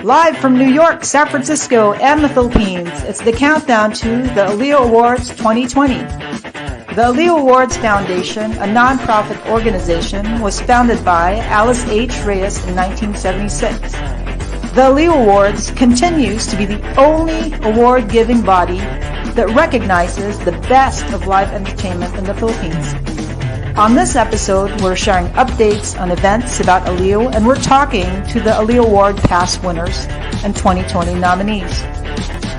Live from New York, San Francisco, and the Philippines, it's the countdown to the Aaliw Awards 2020. The Aaliw Awards Foundation, a non-profit organization, was founded by Alice H. Reyes in 1976. The Aaliw Awards continues to be the only award-giving body that recognizes the best of live entertainment in the Philippines. On this episode, we're sharing updates on events about Aaliw, and we're talking to the Aaliw Award past winners and 2020 nominees.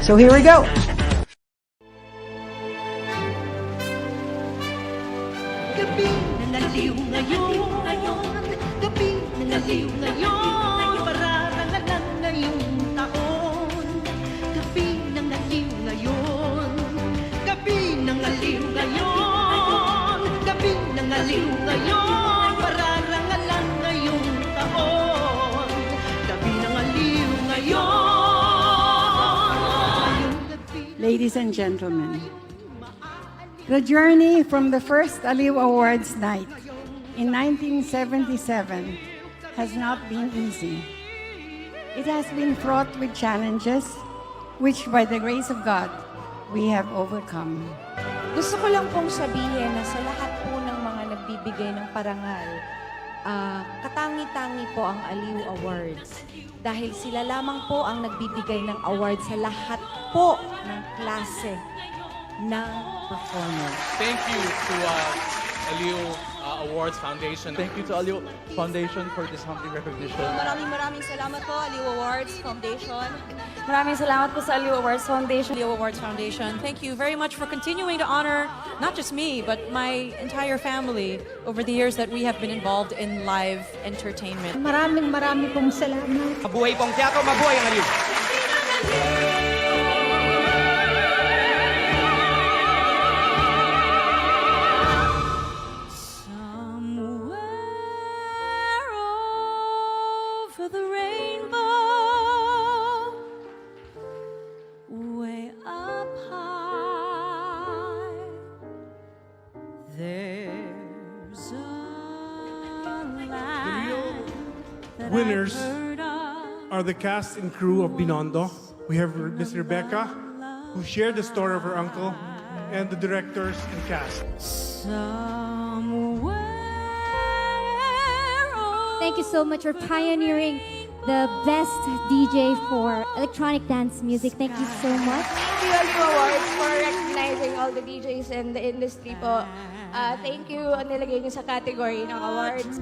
So here we go. Gabi na naliw ngayon, gabi na naliw ngayon, pararangalan ngayong taon. Gabi na naliw ngayon, gabi na naliw ngayon, gabi na naliw ngayon, pararangalan ngayong taon. Gabi na naliw ngayon. Ladies and gentlemen, the journey from the first Aaliw Awards night in 1977 has not been easy. It has been fraught with challenges, which by the grace of God, we have overcome. Gusto ko lang pong sabihin na sa lahat po ng mga nagbibigay ng parangal, katangi-tangi po ang Aaliw Awards. Dahil sila lamang po ang nagbibigay ng award sa lahat po ng klase ng performance. Thank you to Aaliw Awards Foundation. Thank you to Aaliw Foundation for this humbling recognition. Maraming salamat po, Aaliw Awards Foundation. Maraming salamat po sa Aaliw Awards Foundation. Aaliw Awards Foundation. Thank you very much for continuing to honor not just me, but my entire family over the years that we have been involved in live entertainment. Maraming pong salamat. Mabuhay pong teatro, mabuhay ang Aaliw! Winners are the cast and crew of Binondo. We have Miss Rebecca, who shared the story of her uncle, and the directors and cast. Thank you so much for pioneering the best DJ for electronic dance music. Thank you so much. Thank you, Aaliw Awards, for recognizing all the DJs in the industry po. Thank you, nilagay niyo sa category ng awards.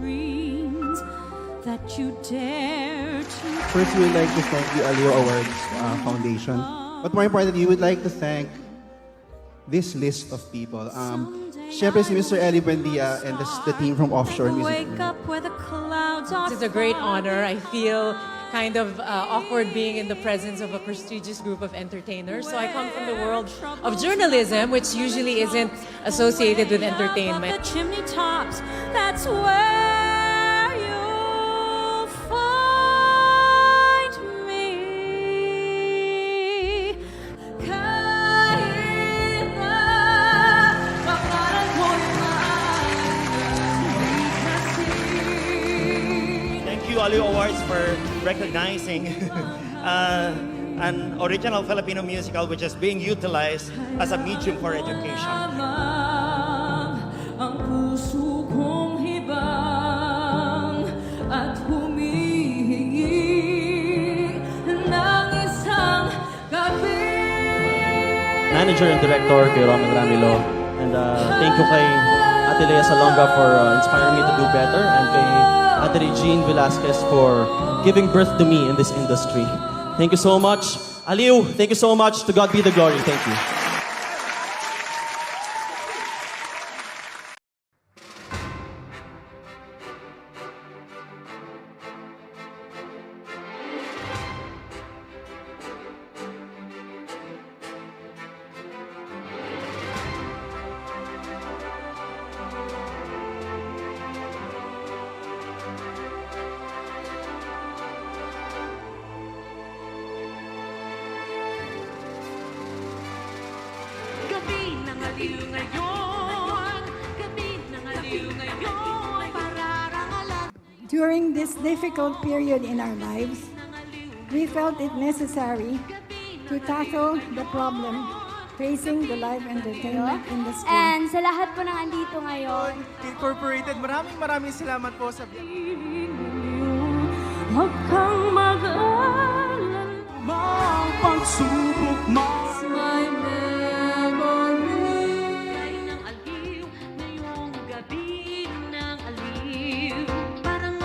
That you dare to. First, we would like to thank the Aaliw Awards Foundation. But more importantly, we would like to thank this list of people. Siyempre si Mr. Eli Buendia and the team from Offshore Music. This is a great honor. I feel kind of awkward being in the presence of a prestigious group of entertainers. So I come from the world of journalism, which usually isn't associated with entertainment. The chimney tops, that's where you'll find me. Kahit na pangalan mo'y Thank you, Aaliw Awards, for recognizing an original Filipino musical which is being utilized as a medium for education. ang puso kong hibang at humihingi ng isang gabi. Manager and director kay Romel Ramilo, and thank you kay Ate Lea Salonga for inspiring me to do better, and kay Ate Regine Velasquez for giving birth to me in this industry. Thank you so much. Aaliw, thank you so much. To God be the glory. Thank you. Gabi ng Aaliw ngayon, gabi ng Aaliw ngayon, pararangalan. During this difficult period in our lives, we felt it necessary to tackle the problem facing the live entertainment industry. And sa lahat po ng andito ngayon, Incorporated, maraming salamat po sa Huwag kang mag-alala. mga pagsubok My memory ay ng aliw, ngayong gabi ng aliw. Parang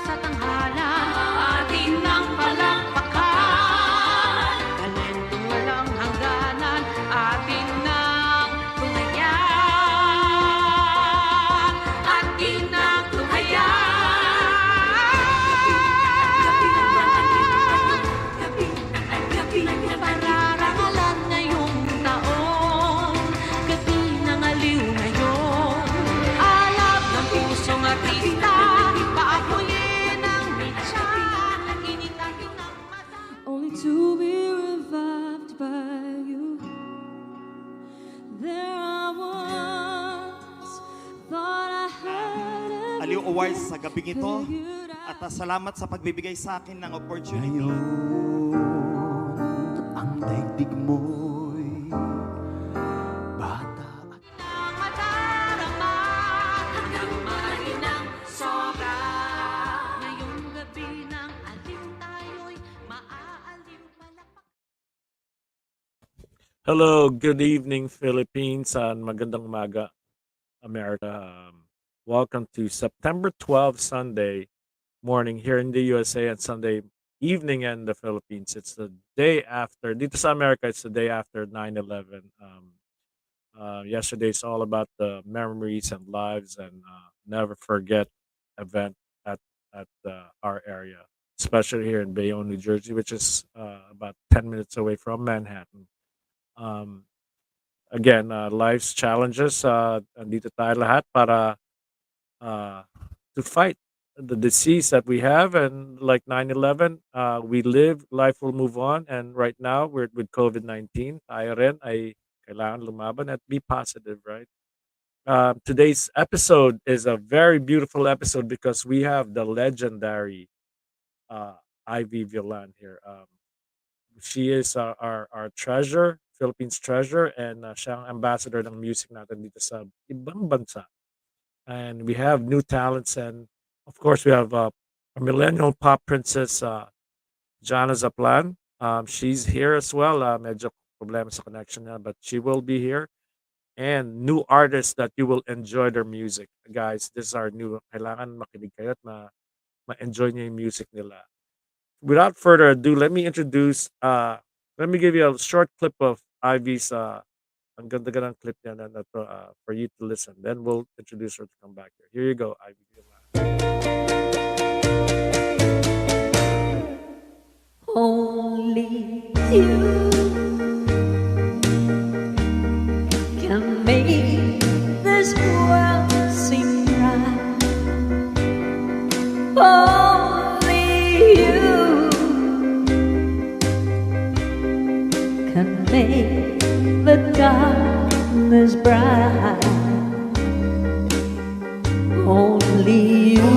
sa tanghalan, atin ng palakpakan. Talentong walang hangganan, atin ng tunghayan. Atin ng tunghayan. Pararangalan ngayong taon, gabi ng aliw ngayon. Alab ng pusong artista, paakuyin ang mitya, initahin ang mata. Only to be revived by you. There I was, thought I had it Aliw Awards sa gabing ito. At salamat sa pagbibigay sa akin ng opportunity. Ang daigdig mo'y bata. Nang madarama hanggang mahinang sobra. Ngayong gabi ng aliw tayo'y maaaliw palapak. Hello, good evening, Philippines, and magandang umaga, America. Welcome to September 12th, Sunday morning here in the USA and Sunday evening in the Philippines. It's the day after, dito sa America, it's the day after 9/11. Yesterday's all about the memories and lives and never forget event at our area, especially here in Bayonne, New Jersey, which is about 10 minutes away from Manhattan. Again, life's challenges, andito tayo lahat para to fight the disease that we have, and like 9/11, we live, life will move on, and right now we're with COVID-19. Tayo rin ay kailangan lumaban at be positive, right? Today's episode is a very beautiful episode because we have the legendary Ivy Violan here. She is our treasure, Philippines treasure, and siya ang ambassador ng music natin dito sa ibang bansa. And we have new talents, and of course we have a millennial pop princess, Janah Zaplan. She's here as well. Medyo problema sa connection niya, but she will be here. And new artists that you will enjoy their music. Guys, this is our new, kailangan makinig kayo at ma-enjoy niyo yung music nila. Without further ado, let me give you a short clip of Ivy's ang ganda-gandang clip niya na to, for you to listen. Then we'll introduce her to come back here. Here you go, Ivy. Only you can make this world seem right. Only you can make the darkness bright. Only you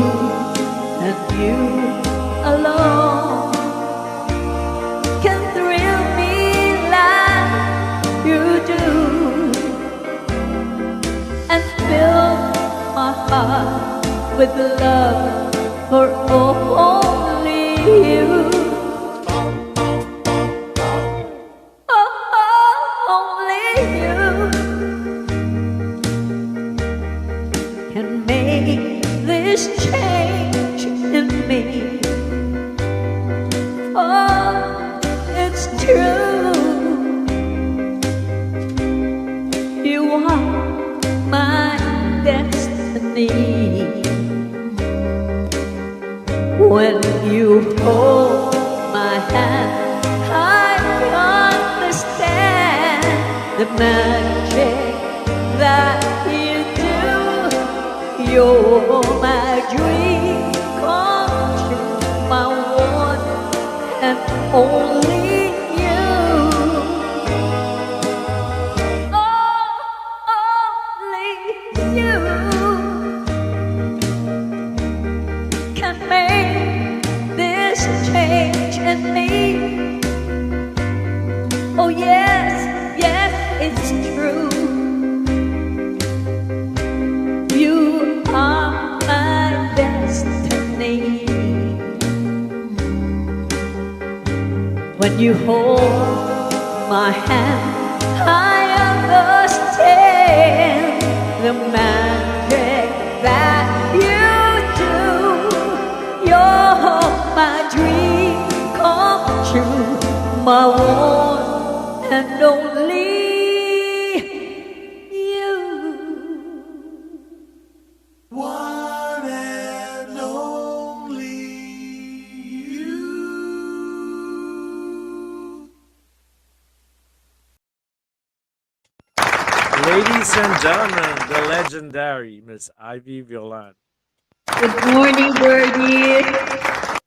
and you alone can thrill me like you do and fill my heart with love for only you. Only you can make this change in me. Oh, it's true. You are my destiny. When you hold my hand, I understand the magic that you do. You're my dream come true, my one and only you. Only you yes, yes, it's true. You are my destiny. When you hold my hand, I understand the magic that you do. You're my dream come true, my one and only you. One and only you. Ladies and gentlemen, the legendary Miss Ivy Violan. Good morning, Birdie.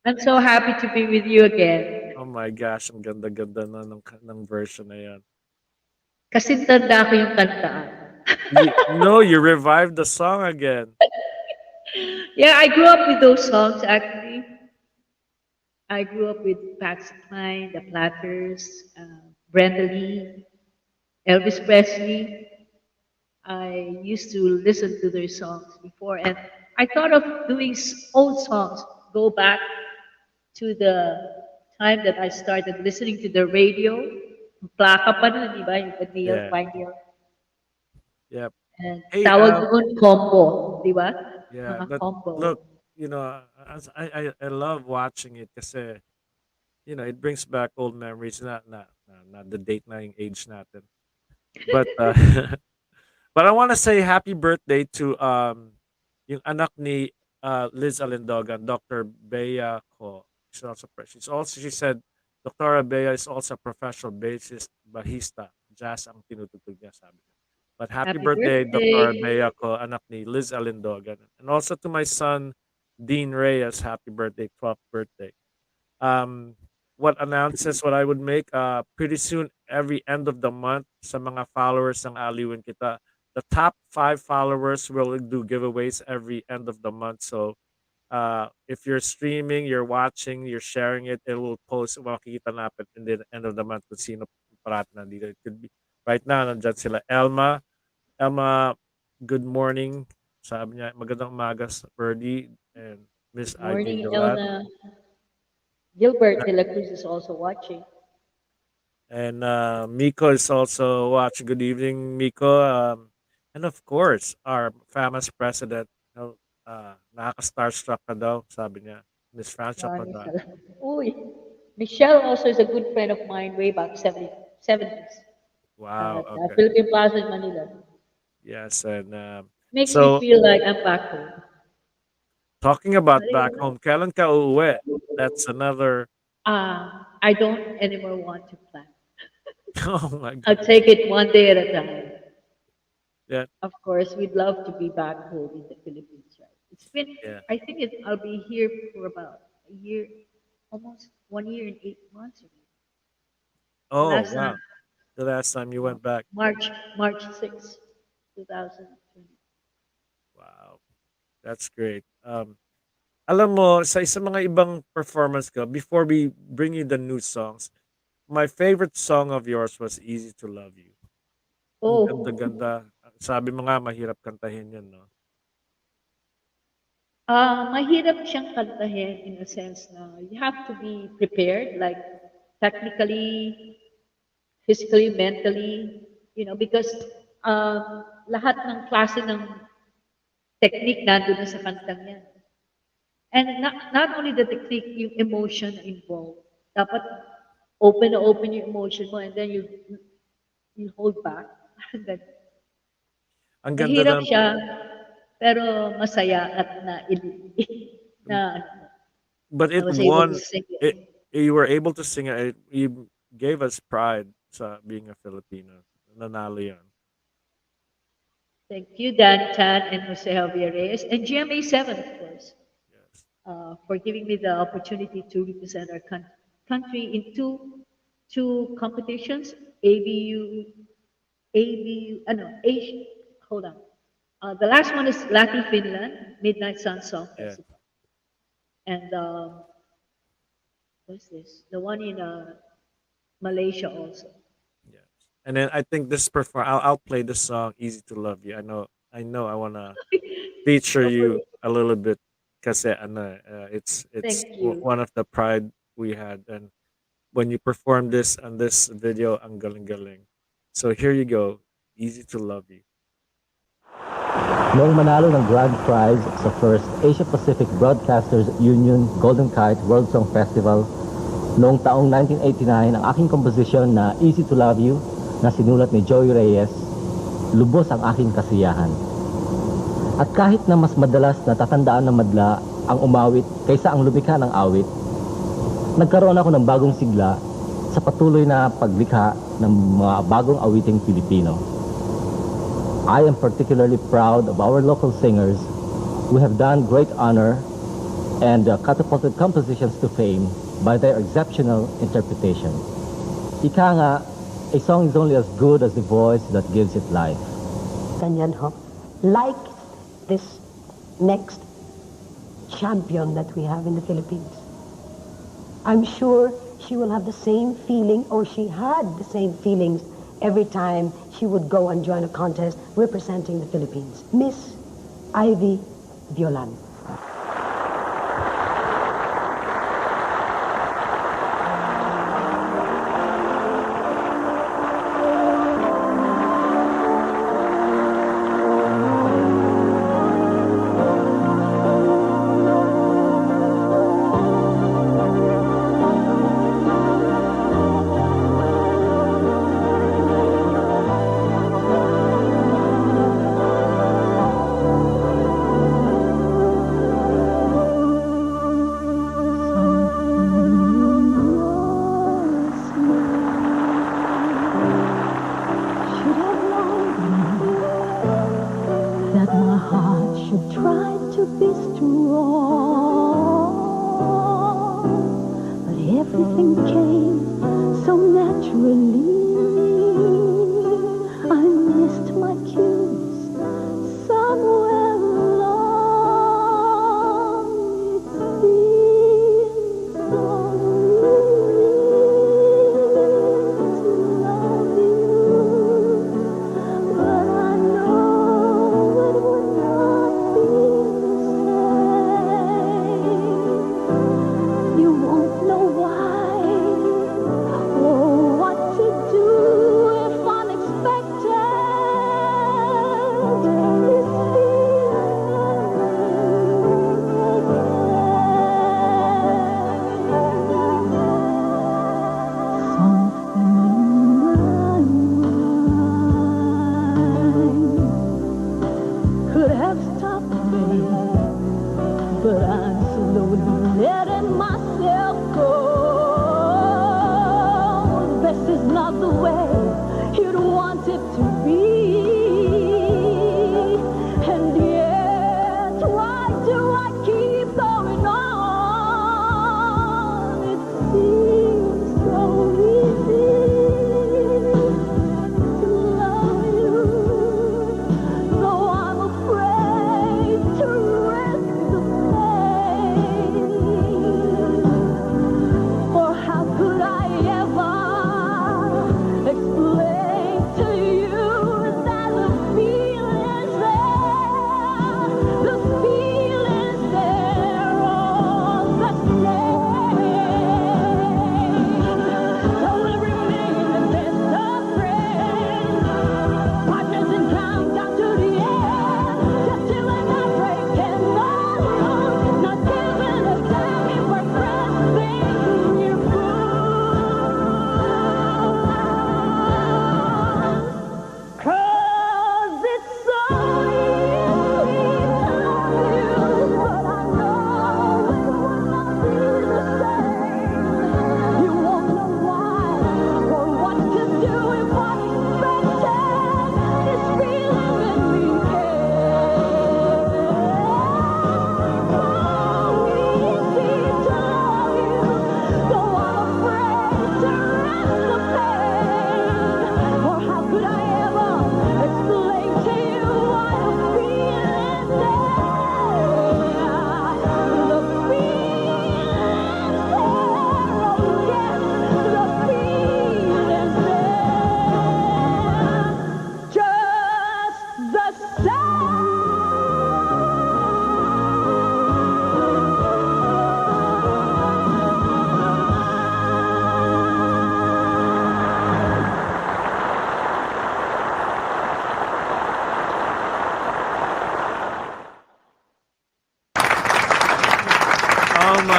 I'm so happy to be with you again. Oh my gosh, ang ganda-ganda na ng version na yan. Kasi tanda ko yung kantaan. No, you revived the song again. Yeah, I grew up with those songs actually. I grew up with Patsy Cline, The Platters, Brenda Lee, Elvis Presley. I used to listen to their songs before, and I thought of doing old songs, go back to the time that I started listening to the radio. Plaka pa nun, di ba? Yung Neil, Yeah. Vinyl. Yep. And Hey, tawag doon combo, di ba? yeah, Mga but combo. look, I love watching it kasi, it brings back old memories, not the date na yung age natin. But but I want to say happy birthday to yung anak ni Liz Alindogan, Dr. Bea Ko. She said Dr. Bea is also a professional bassist, bahista, jazz ang tinutugtog niya, sabi niya. But happy Happy birthday, Dr. birthday. Bea Ko, anak ni Liz Alindogan. And also to my son, Dean Reyes, happy birthday, 12th birthday. What announces what I would make pretty soon every end of the month sa mga followers ng Aaliwin Kita. The top 5 followers will do giveaways every end of the month. So if you're streaming, you're watching, you're sharing it, it will post, makikita natin in the end of the month kung sino parati nandito. It could be right now nandyan sila Elma, good morning. Sabi niya, magandang umaga sa Birdie and Miss Good Ivy morning, Violan. Elna. Gilbert de la Cruz is also watching. And Miko is also watching. Good evening, Miko. And of course, our famous president, nakaka-starstruck ka daw, sabi niya. Miss Francia Maraming Padan. salamat. Uy, Michelle also is a good friend of mine way back 70s Wow, at okay. Philippine Plaza in Manila. Yes, and Makes me so feel like I'm back home. talking about back home, kailan ka uuwi? That's another. I don't anymore want to plan. Oh my I'll God. take it one day at a time. Yeah, Of course, we'd love to be back home in the Philippines, right? It's been, yeah. I think I'll be here for about a year, almost 1 year and 8 months. The Oh last time, wow. The last time you went back. March 6th, 2020. Wow. That's great. Alam mo, sa mga ibang performance ko, before we bring you the new songs, my favorite song of yours was Easy to Love You. Ang Oh, ganda-ganda. Sabi mo nga, mahirap kantahin yun, no? mahirap siyang kantahin in a sense na you have to be prepared, like technically, physically, mentally, because lahat ng klase ng technique nandun na sa kantang yan. And not only the technique, yung emotion involved. Dapat open na open yung emotion mo and then you hold back. Ang ganda Mahirap ng, siya, pero masaya at na but I it was able to won, sing it. you were able to sing it. You gave us pride sa being a Filipino. Nanalo yan. Thank you, Dan Tan and Jose Javier Reyes, and GMA7, of course, Yes. for giving me the opportunity to represent our country in two competitions, Asian, hold on. The last one is Latin Finland, Midnight Sun Song Yeah. Festival. And what's this? The one in Malaysia also. Yeah. And then I think this perform. I'll play this song "Easy to Love You." I wanna feature you a little bit because it's Thank you. one of the pride we had, and when you perform this on this video, ang galing-galing. So here you go, "Easy to Love You." Noong manalo ng grand prize sa first Asia Pacific Broadcasters Union Golden Kite World Song Festival noong taong 1989, ang aking komposisyon na Easy to Love You na sinulat ni Joey Reyes, lubos ang aking kasiyahan. At kahit na mas madalas natatandaan ng madla ang umawit kaysa ang lumikha ng awit, nagkaroon ako ng bagong sigla sa patuloy na paglikha ng mga bagong awiting Pilipino. I am particularly proud of our local singers who have done great honor and catapulted compositions to fame by their exceptional interpretation. Ika nga, a song is only as good as the voice that gives it life. Ganyan ho. Like this next champion that we have in the Philippines. I'm sure she will have the same feeling, or she had the same feelings every time she would go and join a contest representing the Philippines. Miss Ivy Violan. You won't know why.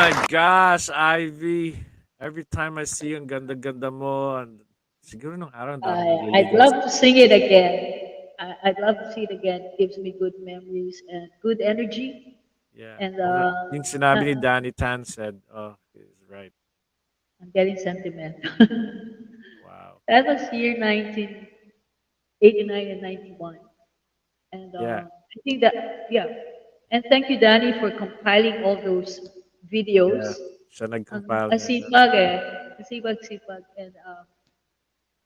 my gosh, Ivy. Every time I see you, ang ganda-ganda mo. And siguro nung araw, ang dami I'd nagliligaw love sa'yo. to sing it again. I'd love to see it again. It gives me good memories and good energy. Yeah. And Yung sinabi ni Danny Tan said, oh, he's right. I'm getting sentimental. Wow. That was year 1989 and 91. And Yeah. I think that, yeah. And thank you, Danny, for compiling all those Yeah. videos. Siya Ang nag-compile niya. sipag eh. Ang sipag.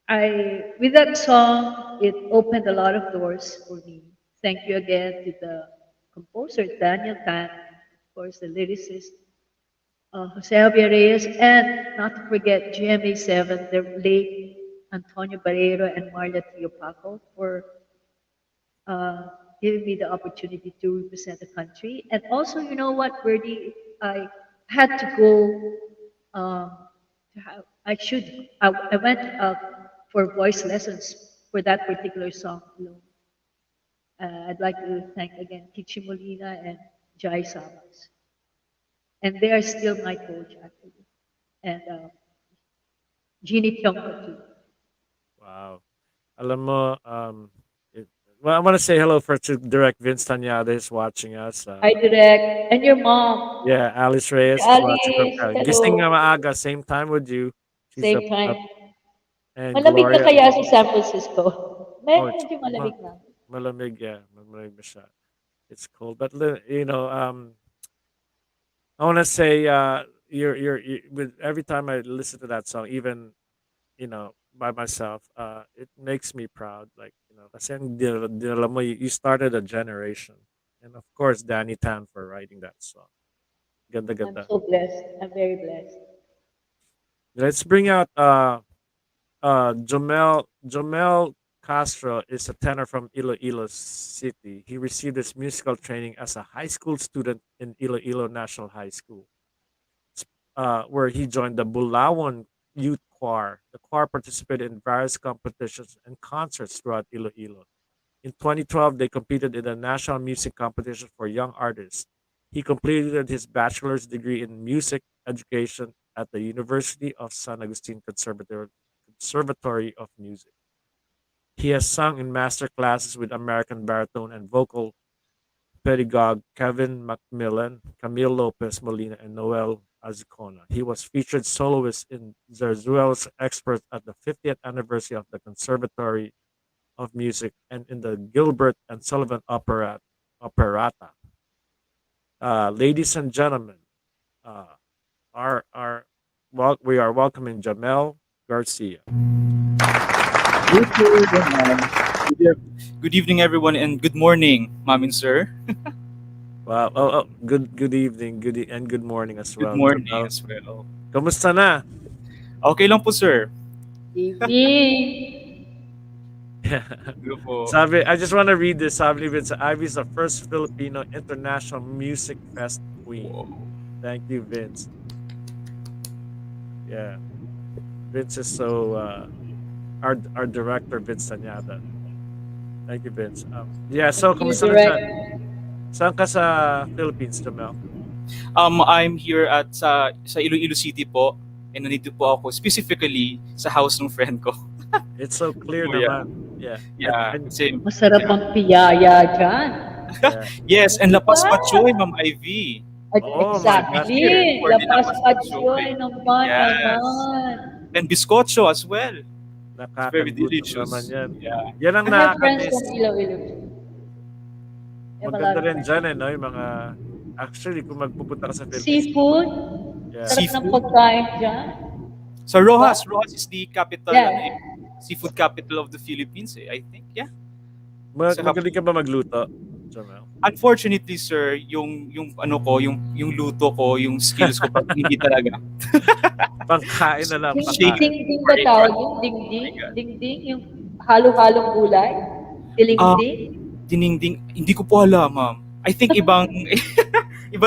And with that song, it opened a lot of doors for me. Thank you again to the composer, Daniel Tan, of course, the lyricist, Jose Javier Reyes, and not to forget GMA7, the late Antonio Barrero and Marla Tiopaco for giving me the opportunity to represent the country. And also, you know what, Birdie, I had to go. I went for voice lessons for that particular song alone. I'd like to thank again Kichi Molina and Jai Samas. And they are still my coach, actually. And Jeannie Tiongco, too. Wow. Alam mo, well, I want to say hello first to Direct Vince Tanyada is watching us. Hi, Direct. And your mom. Yeah, Alice Reyes is watching from Alice, gising nga hello. maaga, same time with you. She's Same time. up. And Malamig na Gloria. kaya sa San Francisco? Oh, it's Medyo malamig na. malamig, yeah. Malamig na siya. It's cold. But, I want to say, with every time I listen to that song, even, by myself, it makes me proud. Like, kasi dinala mo, you started a generation. And of course, Danny Tan for writing that song. Ganda, I'm ganda. so blessed. I'm very blessed. Let's bring out Jomel Castro is a tenor from Iloilo City. He received his musical training as a high school student in Iloilo National High School, where he joined the Bulawan Youth Choir. The choir participated in various competitions and concerts throughout Iloilo. In 2012, they competed in the National Music Competition for Young Artists. He completed his bachelor's degree in music education at the University of San Agustin Conservatory of Music. He has sung in master classes with American baritone and vocal pedagogue Kevin Macmillan, Camille Lopez Molina, and Noel Azcona. He was featured soloist in Zarzuela's Experts at the 50th anniversary of the Conservatory of Music and in the Gilbert and Sullivan Operata. Ladies and gentlemen, we are welcoming Jamel Garcia. Good evening, everyone, and good morning, ma'am and sir. Wow. Oh, good evening, and good morning as Good well. morning Jamel. as well. Kamusta na? Okay lang po, sir. Evening. Beautiful. I just want to read this. Sabi ni Vince, Ivy is the first Filipino International Music Fest Queen. Thank you, Vince. Yeah. Vince is so our director, Vince Tanyada. Thank you, Vince. So kamusta na dyan? Saan ka sa Philippines, Jamel? I'm here at sa Iloilo City po, and nandito po ako specifically sa house ng friend ko. It's so clear Oh, yeah. naman. Yeah. Yeah, same. Masarap ang piyaya dyan. Yes, and Lapas Pachoy, Ma'am Ivy. Oh my gosh. Exactly. For the Lapas Lapas Pachoy naman, Yes. naman. And bizcocho as well. Very Nakakagutom delicious. naman yan. Yeah. Yan ang I have friends nakakamiss. from Iloilo. Maganda rin dyan no? Yung mga, actually, kung magpupunta ka sa Philippines. Seafood. Yeah. Sarap ng pagkain dyan. So Rojas is the capital, Yeah. seafood capital of the Philippines, I think. Yeah. Magaling ka ba magluto, Jamel? Unfortunately, sir, yung luto ko, yung skills ko hindi talaga. Pangkain na lang. Ding-ding ba tawag yun? Ding-ding? Ding-ding? Yung halo-halong gulay? Diling-ding? Dininding, hindi ko po alam, ma'am. I think iba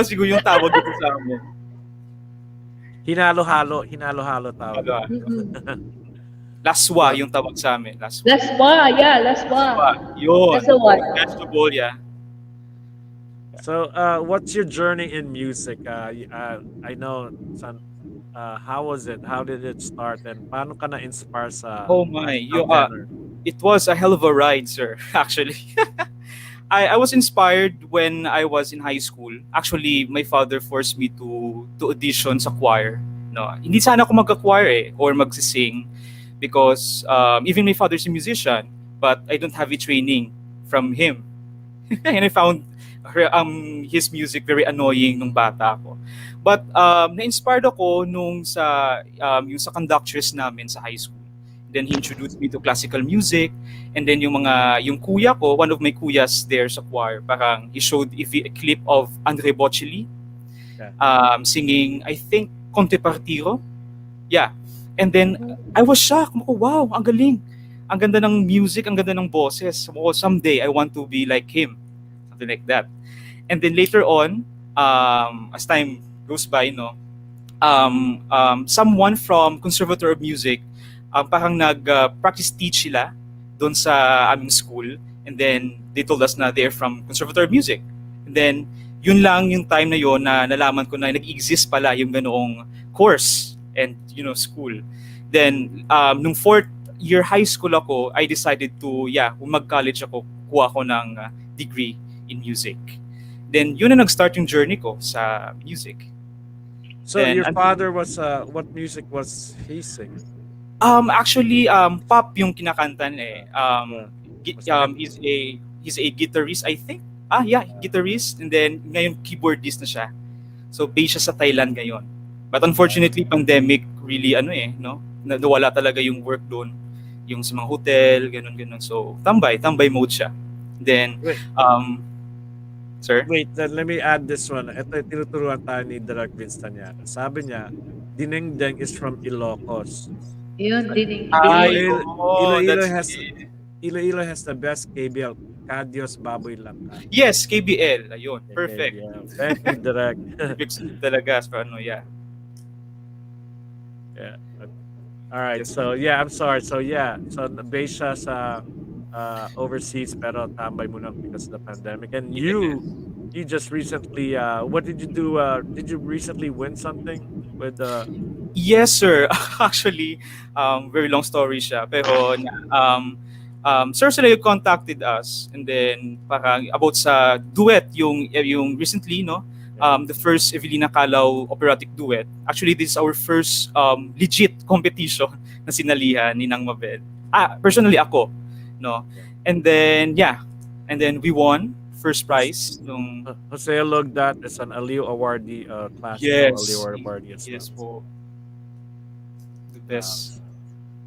siguro yung tawag dito sa amin. Hinalo-halo tawag. Laswa yung tawag sa amin. Laswa. Laswa, yeah, laswa. Yun. That's the one. Vegetable, yeah. So, what's your journey in music? I know, son, how was it? How did it start? And paano ka na-inspire Oh my, sa tenor? it was a hell of a ride, sir. Actually, I was inspired when I was in high school. Actually, my father forced me to audition sa choir. No, hindi sana ako magka-choir or magsising because even my father's a musician, but I don't have a training from him. And I found his music very annoying nung bata ako. But na-inspired ako nung yung sa conductress namin sa high school. Then he introduced me to classical music, and then yung kuya ko, one of my kuyas there sa choir, parang he showed a clip of Andre Bocelli Yeah. singing, I think, Conte Partiro. Yeah. And then I was shocked. Ako, wow, ang galing. Ang ganda ng music, ang ganda ng boses. Oh, someday I want to be like him. Something like that. And then later on, as time goes by, no, someone from Conservatory of Music, parang nag-practice teach sila doon sa aming school. And then they told us na they're from Conservatory of Music. And then yun lang yung time na yon na nalaman ko na nag-exist pala yung ganoong course and school. Then nung fourth year high school ako, I decided to kung mag-college ako, kuha ako ng degree in music. Then yun na nag-start yung journey ko sa music. So Then, your father was what music was he singing? Actually pop yung kinakanta niya he's a guitarist, I think. Guitarist, and then ngayon keyboardist na siya. So based siya sa Thailand ngayon. But unfortunately, pandemic really nawala talaga yung work doon, yung sa mga hotel, ganun. So tambay mode siya. Then sir? Wait, then let me add this one. Ito tinuturuan tayo ni Direk Vince Tanyana. Sabi niya, Dinengdeng is from Ilocos. Yun, Dinengdeng. Iloilo has the best KBL. Kadios Baboy Langka. Yes, KBL. Ayun, perfect. Yeah. Thank you, Direk. Talaga, yeah. Yeah. All right. So I'm sorry. So based siya sa overseas pero tambay muna because of the pandemic. And you just recently what did you do? Did you recently win something with Yes, sir. Actually, very long story siya. Pero Sir Sila contacted us, and then parang about sa duet yung recently, no, the first Evelina Calao operatic duet. Actually, this is our first legit competition na sinalihan ni Nang Mabel. Personally ako, no. And then we won first prize nung Jose Logdat is an Aliw awardee, classical Yes. Aliw awardee as Yes well. po. The best.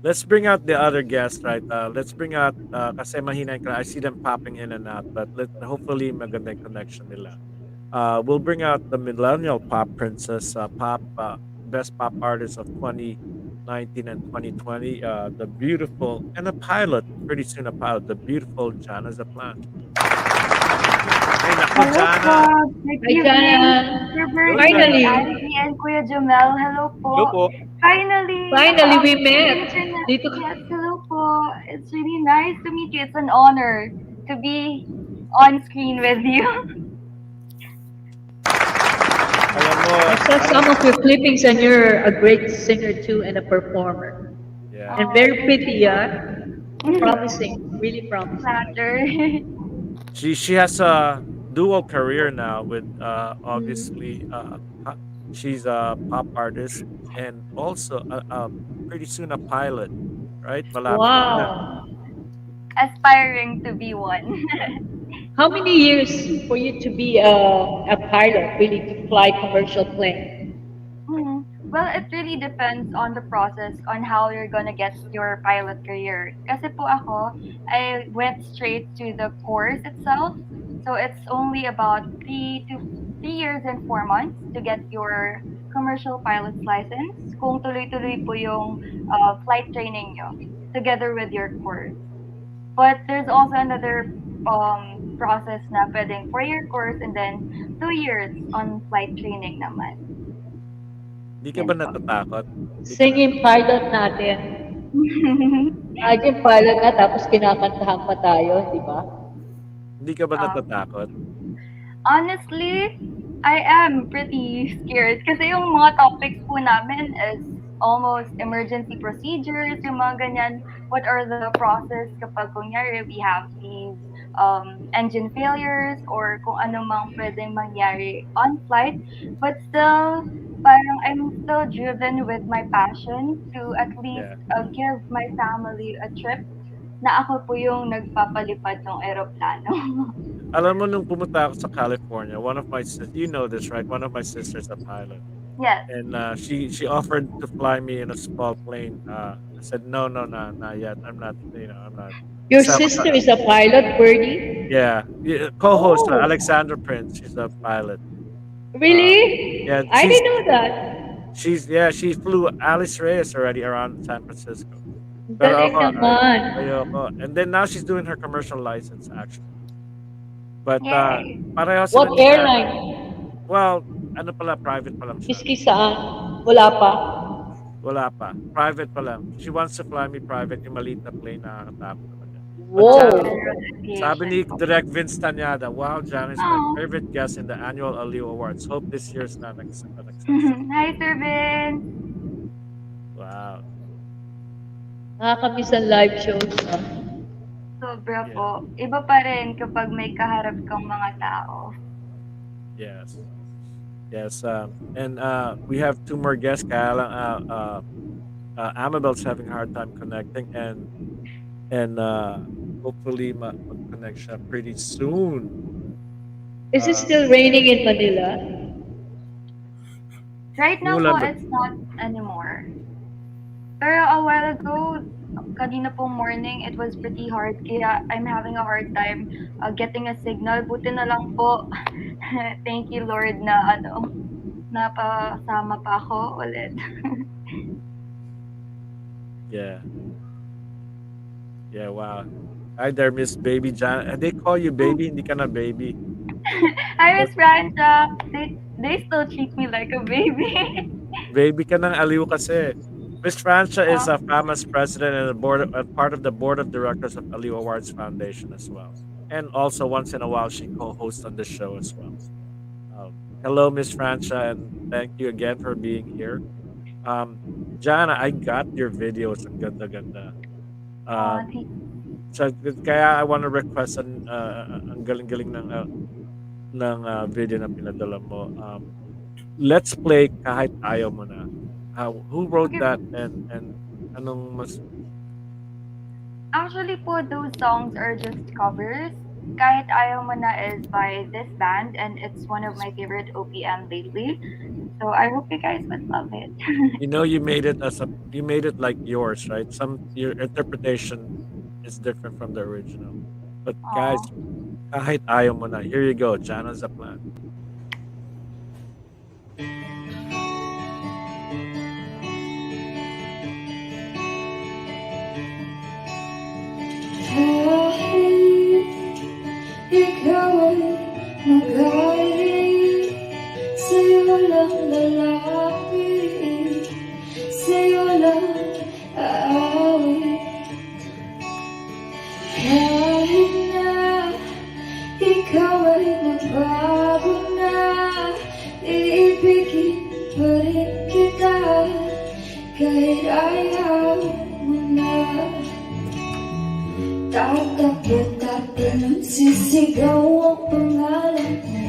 Let's bring out the other guests, right? Let's bring out kasi mahina yung I see them popping in and out, but hopefully maganda yung connection nila. We'll bring out the millennial pop princess, best pop artist of 2019 and 2020, the beautiful, and a pilot, pretty soon a pilot, the beautiful Janah Zaplan. Hey, naku, Janah. Hi, Janah. Finally. And Kuya Jomel, hello po. Hello po. Finally We met. Dito Yes, hello po. It's really nice to meet you. It's an honor to be on screen with you. Alam mo, I saw some of your clippings, and you're a great singer too and a performer. yeah. And very pretty, promising, really promising. Flatter. She has a dual career now with obviously she's a pop artist and also pretty soon a pilot, right? Malapit na. Wow. Aspiring to be one. How many years for you to be a pilot, really to fly commercial plane? Well, it really depends on the process on how you're gonna get your pilot career. Kasi po ako, I went straight to the course itself. So it's only about 3 years and 4 months to get your commercial pilot's license. Kung tuloy-tuloy po yung flight training nyo together with your course. But there's also another process na pwedeng 4-year course and then 2 years on flight training naman. Di ka ba natatakot? Singing pilot natin. Imagine pilot na tapos kinakantahan pa tayo, di ba? Hindi ka ba natatakot? Honestly, I am pretty scared kasi yung mga topics po namin is almost emergency procedures, yung mga ganyan. What are the process kapag kunyari we have these engine failures or kung ano mang pwedeng mangyari on flight. But still, parang I'm still driven with my passion to at least Yeah. give my family a trip na ako po yung nagpapalipad ng eroplano. Alam mo, nung pumunta ako sa California, one of my you know this, right? One of my sisters a pilot. Yes. And she offered to fly me in a small plane. I said, no, not yet. I'm not, I'm not. Your Kasi ako sister is a pilot, Bernie? Yeah. Co-host, Oh. Alexandra Prince, she's a pilot. Really? Yeah, I didn't know that. She flew Alice Reyes already around San Francisco. Galing naman. Ayoko. And then now she's doing her commercial license, actually. But Yay. pareho sila What ni Janah. airline? Well, ano pala, private pa lang siya. Miski saan? Wala pa. Wala pa. Private pa lang. She wants to fly me private, yung maliit na plane na nakatapos naman niya. Whoa. Sabi ni Direct Vince Tanyada, wow, Janah is my favorite guest in the annual Aaliwin Awards. Hope this year's not a success. Hi, Sir Vince. Wow. Nakakamiss ang live shows. Sobra po. Iba pa rin kapag may kaharap kang mga tao. Yes. Yes. And we have two more guests. Kaya lang, Amabel's having a hard time connecting, and hopefully mag-connect siya pretty soon. Is it still raining in Manila? Right now Wala po, ba? it's not anymore. Pero a while ago, kanina po morning, it was pretty hard. Kaya I'm having a hard time getting a signal. Buti na lang po. Thank you, Lord, na napasama pa ako ulit. Yeah. Yeah. Wow. Hi there, Miss Baby Janah. They call you baby, hindi ka na baby. Hi, Miss Francia. They still treat me like a baby. Baby ka ng aliw kasi. Miss Francia is a famous president and part of the board of directors of Aaliwin Awards Foundation as well. And also, once in a while, she co-hosts on the show as well. Hello, Miss Francia, and thank you again for being here. Janah, I got your videos. Ang ganda-ganda. So, kaya I want to request ang galing-galing ng video na pinadala mo. Let's play Kahit Ayaw Mo Na. Who wrote that and anong mas... Actually po, those songs are just covers. Kahit Ayaw Mo Na is by this band and it's one of my favorite OPM lately. So I hope you guys would love it. You made it like yours, right? Your interpretation is different from the original. But guys, Kahit Ayaw Mo Na. Here you go, Janah Zaplan. Kahit ikaw ay magaling, sa'yo lang lalapit, sa'yo lang aawit. Kahit na ikaw ay nagbago na, iibigin pa rin kita, kahit ayaw mo na. Tatakbo-takbo sisigaw ang pangalan mo.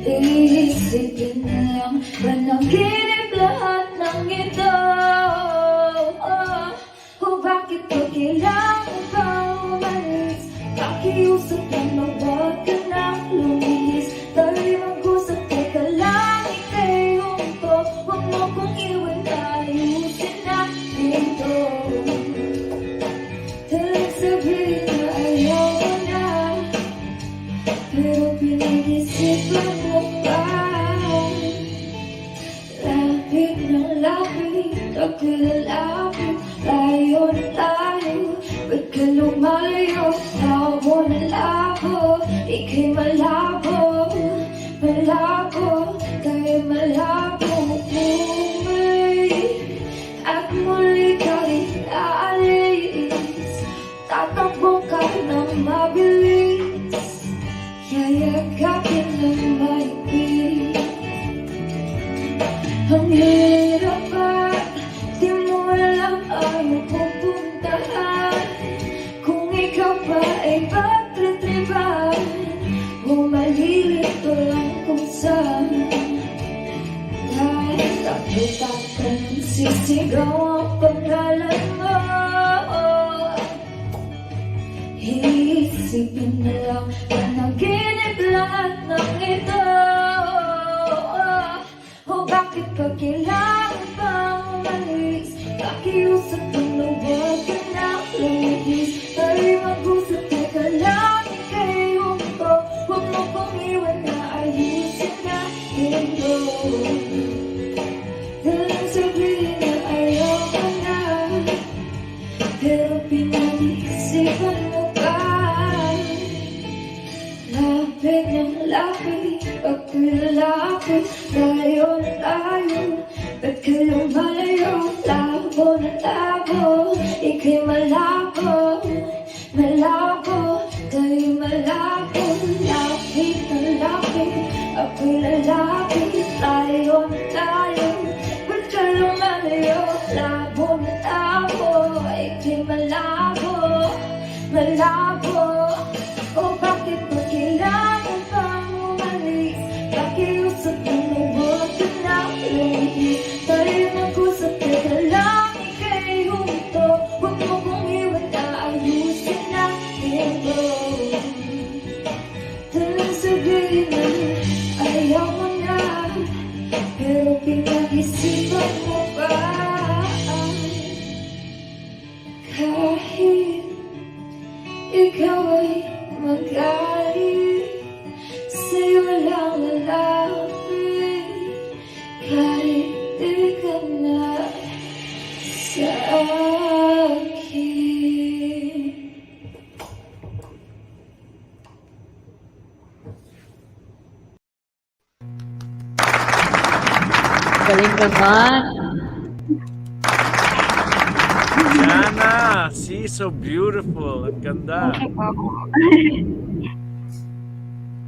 Iisipin na lang panaginip lahat ng ito. O bakit pa kailangan pang umalis? Pakiusap lang na huwag ka nang lumilis. Tayo'y mag-usap, teka lang, ika'y humpo. Huwag mo kong iwan, ayusin natin ito. Talang sabihin na ayaw mo na, pero pinag-isipan mo pa. Lapit ng lapit, ako'y lalapit, layo na tayo. Ba't ka lumalayo? Labo na labo, ika'y malabo, malabo, kaya malabo. Bumalik at muli ka'y aalis, tatakbo ka ng mabilis. ay pagtritripan, bumalilito lang kung saan. Dahil takot-takot sisigaw ang pangalan mo. Iisipin na lang panaginip lahat ng ito. O bakit pa kailangan pang umalis? Pakiusap ang luwag ka ng lumihis. Tayo mag-usap, teka lang, ikay humto. Huwag mo kong iwan na ayusin natin to. Dalang sabihin na ayaw ka na, pero pinag-iisipan mo pa. Lapit ng lapit, ako'y lalapit. Tayo na tayo, ba't ka lumalayo? Labo na labo, ika'y malabo. Malabo, tayo'y malabo. Lapit na lapit, ako'y lalapit. Tayo na tayo, ba't ka lumalayo? Labo na labo, ika'y malabo. Malabo, o bakit ba kailangan pang umalis? Pakiusap na huwag ka na lumihis. Tayo mag-usap, teka lang, ika'y humto. Huwag mo kong iwan na ayusin natin to. Dalang sabihin na ayaw mo na, pero pinag-isipan mo pa. Kahit ikaw ay magalit, sa'yo lang lalapit. Kahit di ka na sa akin. Galing naman. Janah, see, so beautiful. Ang ganda.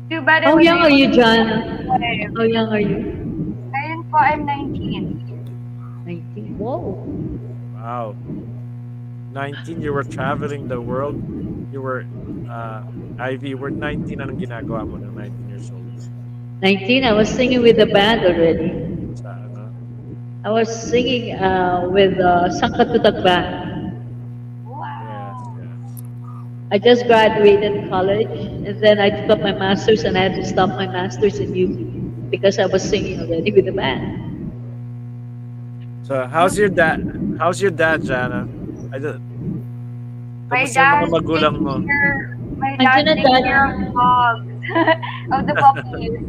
Too bad How I was young are able you, to- John? How young are you? Ayun po, I'm 19. 19. Whoa. Wow. 19, you were traveling the world. You were, Ivy, you were 19. Anong ginagawa mo ng 19 years old? 19, I was singing with the band already. Sa ano? I was singing with Sangkatutag Band. I just graduated college, and then I took up my master's, and I had to stop my master's in UP because I was singing already with the band. So, how's your dad? How's your dad, Janah? My Kamusta yung mga dad magulang mo? My dad Andyan na, takes Dad. care of dogs, of the puppies.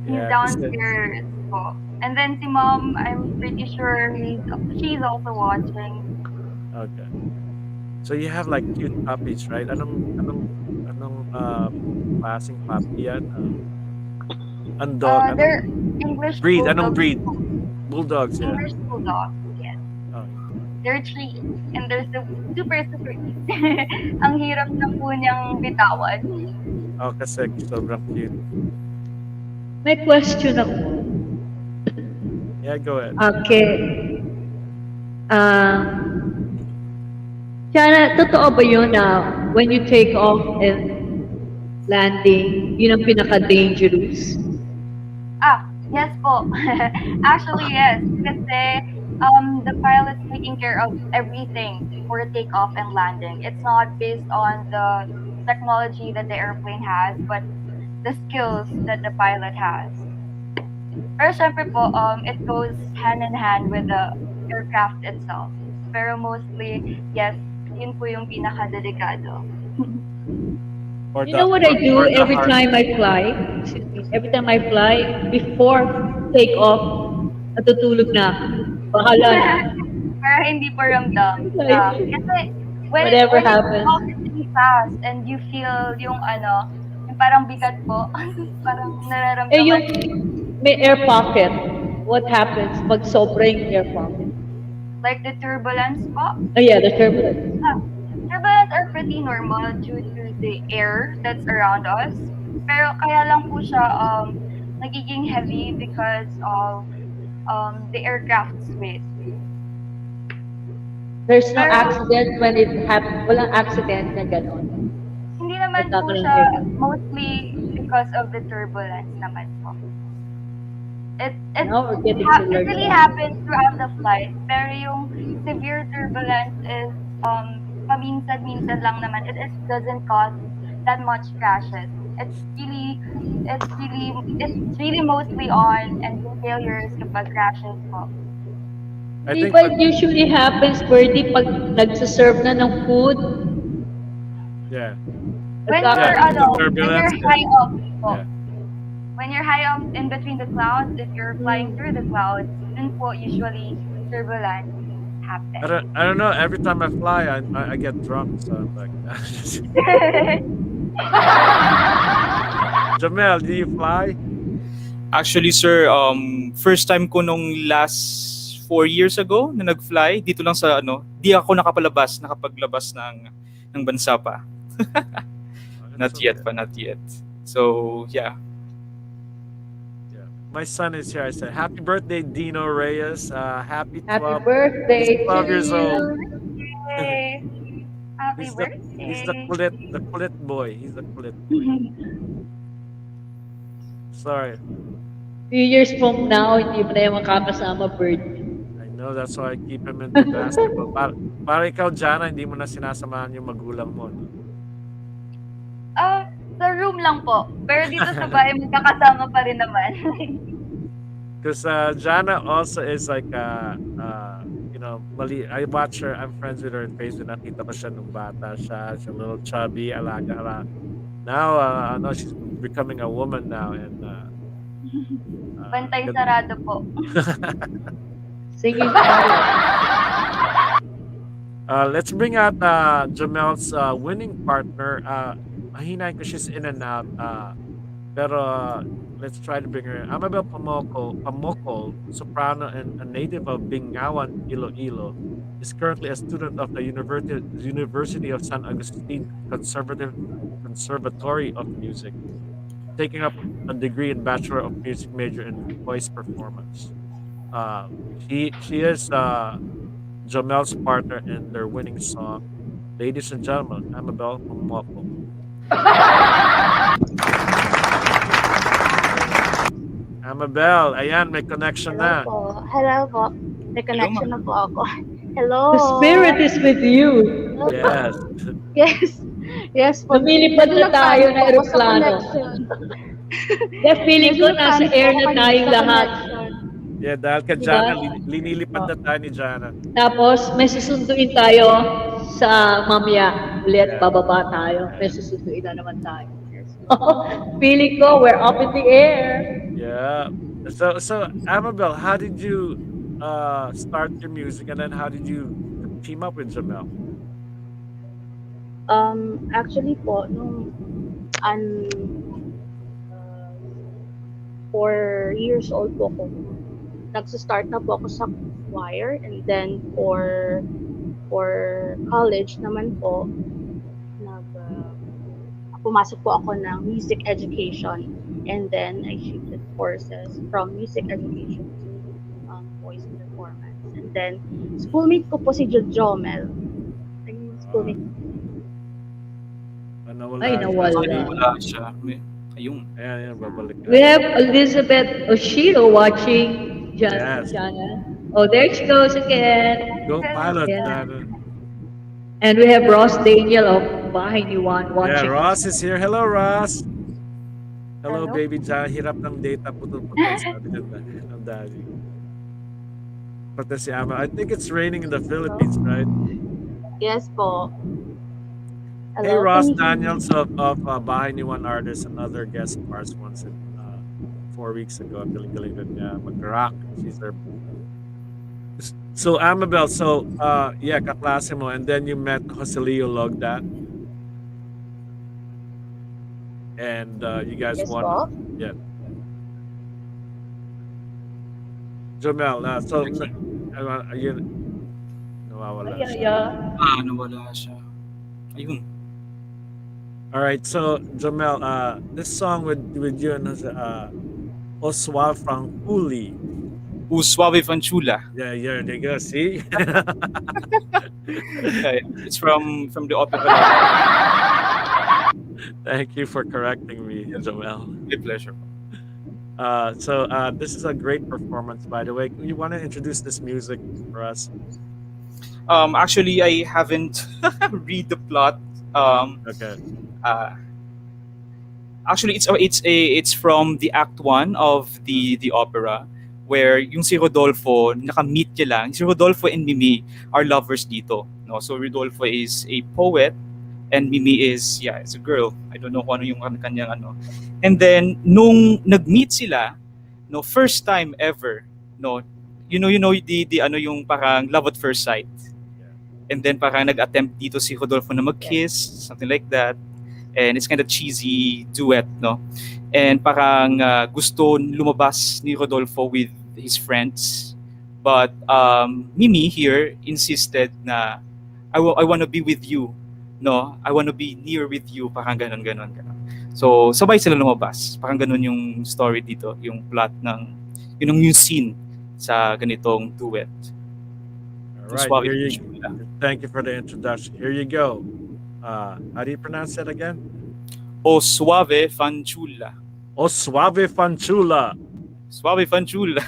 He's Yeah, downstairs po. And then si mom, I'm pretty sure she's also watching. Okay. So you have like cute puppies, right? Anong klaseng puppy yan? Anong dog? They're English breed? Anong bulldogs. breed? Bulldogs, yeah. English bulldogs, yes. Oh. They're three, and they're super cute. Ang hirap na po niyang bitawan. Oh, kasi sobrang cute. May question ako. Yeah, go ahead. Okay. Janah, totoo ba yun na when you take off and landing, yun ang pinaka-dangerous? Yes po. Actually, yes. Kasi the pilot's taking care of everything for takeoff and landing. It's not based on the technology that the airplane has, but the skills that the pilot has. Pero syempre po, it goes hand in hand with the aircraft itself. Pero mostly, yes, yun po yung pinaka-delikado. You know what I do every time I fly? Every time I fly, before takeoff, natutulog na ako. Bahala na. Para hindi po ramdam. Kasi Whatever when happens. you really fast and you feel yung yung parang bigat po, parang nararamdaman. Eh yung may air pocket, what happens pag sobrang air pocket? Like the turbulence po? Oh yeah, the turbulence. Turbulence are pretty normal due to the air that's around us. Pero kaya lang po siya nagiging heavy because of the aircraft's weight. There's no accident when it happens. Walang accident na gano'n. naman po Nagkakaroon siya kayo. mostly because of the turbulence naman po. It Now we're getting to learn really something. happens throughout the flight, pero yung severe turbulence is paminsan-minsan lang naman. It doesn't cause that much crashes. It's really mostly on engine failures kapag crashes po. I Di think ba it usually happens, Birdie, pag nagsaserve na ng food? yeah. When Yeah, you're the when you're turbulence. high up po. Yeah. When you're high up in between the clouds, if you're flying through the clouds, then po usually turbulence happens. I don't know. Every time I fly, I get drunk. So I'm like, Jamel, do you fly? Actually, sir, first time ko nung last 4 years ago na nag-fly dito lang sa di ako nakapaglabas ng bansa pa. Not yet. So, yeah. My son is here. I said, "Happy birthday, Dino Reyes! Happy 12. Happy birthday He's 12 years to old. Yay! Happy He's birthday! the kulit boy. He's the kulit boy. Sorry, few years from now, hindi mo na yung makakasama, Birdie. I know that's why I keep him into basketball. Para ikaw, Janah, hindi mo na sinasamahan yung magulang mo. No? Sa room lang po. Pero dito sa bahay, magkakasama pa rin naman. Because Janah also is like, I watch her, I'm friends with her on Facebook. Nakita ko siya nung bata siya. She's a little chubby, alaga. Now, I know she's becoming a woman now. And Bantay sarado po. Singing let's bring out Jamel's winning partner. Mahina ko she's in and out. Pero let's try to bring her in. Amabel Pamoco, soprano and a native of Bingawan, Iloilo, is currently a student of the University of San Agustin Conservatory of Music, taking up a degree in Bachelor of Music major in voice performance. She is Jamel's partner in their winning song. Ladies and gentlemen, Amabel Pamoco. Amabel, ayan, may connection na. Hello po. May connection na po ako. Hello. The spirit is with you. Yes. Yes po. Lumilipad na tayo ng aeroplano. Feeling ko nasa air na tayong lahat. Yeah, dahil ka Janah, linilipad na tayo ni Janah. Tapos may susunduin tayo sa mamaya. Ulit, bababa tayo. May susunduin na naman tayo. Feeling ko, we're up in the air. Yeah. So Amabel, how did you start your music, and then how did you team up with Jamel? Actually po, nung 4 years old po ako, nagsa-start na po ako sa choir, and then for college naman po, pumasok po ako ng music education, and then I shifted courses from music education to voice performance. And then schoolmate ko po si Jomel. Schoolmate. Nawala siya. Ayun. Ayan, babalik. We have Elizabeth Oshiro watching Janah. Oh, there she goes again. Go pilot. And we have Ross Daniel of Bahay ni Juan watching. Yeah, Ross is here. Hello, Ross. Hello, baby Janah. Hirap ng data. Putol-putol sabi ng daddy. Pati si Ama. I think it's raining in the Philippines, right? Yes po. Hello, hey, Ross Daniels of Bahay ni Juan Artist, another guest of ours once 4 weeks ago. I'm galing din niya mag-rock. She's there. So Amabel, kaklase mo, and then you met Joselio Logdat, and you guys won. Yeah. Jomel, ayun, nawawala siya. Nawala siya. Ayun. All right, so Jomel, this song with you and Oswa Frankuli. Suave Fanchula. Yeah, there you go. See? It's from the opera. Thank you for correcting me, Yes, Joel. my pleasure. This is a great performance, by the way. You want to introduce this music for us? Actually, I haven't read the plot. Um, Okay. uh, Actually, it's from the act one of the opera, where yung si Rodolfo, naka-meet niya lang. Si Rodolfo and Mimi are lovers dito. No? So Rodolfo is a poet and Mimi is, yeah, it's a girl. I don't know kung ano yung kanyang ano. And then nung nag-meet sila, no, first time ever, no, the ano yung parang love at first sight. And then parang nag-attempt dito si Rodolfo na mag-kiss, something like that. And it's kind of cheesy duet, no? And parang gusto lumabas ni Rodolfo with his friends. But Mimi here insisted na I want to be with you, no? I want to be near with you, parang ganon. So sabay sila lumabas. Parang ganon yung story dito, yung plot ng yung scene sa ganitong duet. All right, here you, thank you for the introduction. Here you go. How do you pronounce that again? O Suave Fanciulla. O Suave Fanciulla. Suave Fanciulla.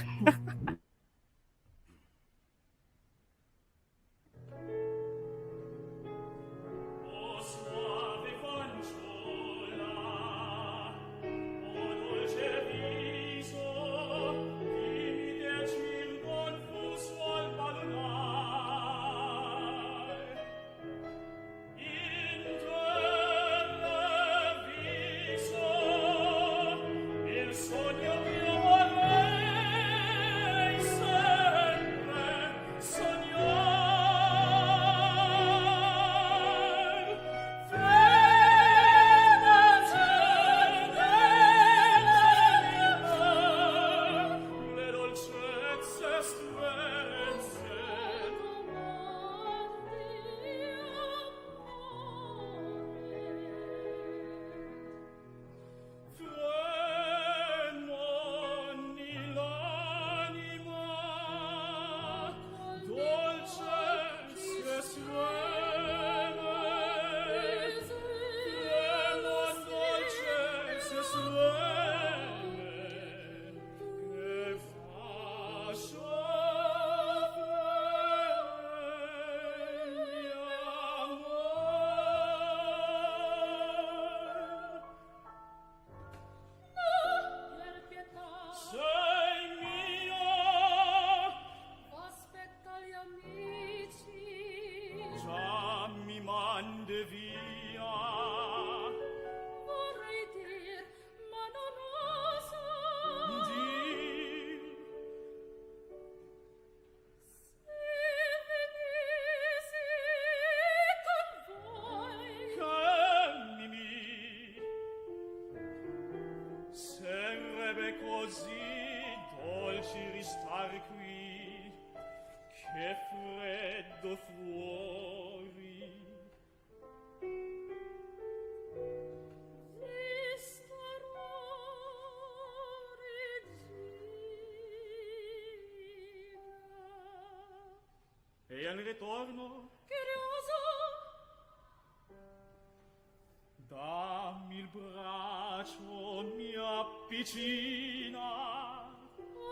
E al ritorno, Curioso, dammi il braccio, mi appiccina.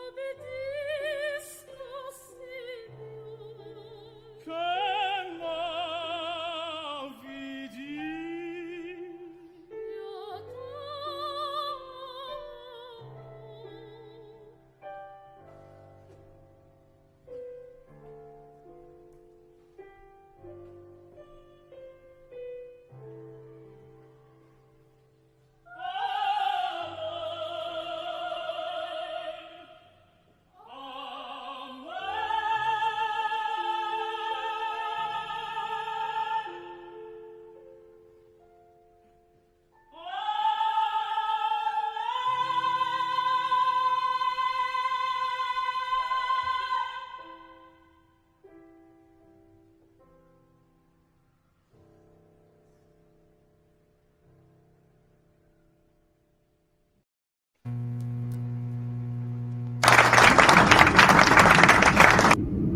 obbedisco, Signor. Che m'avvidi. Io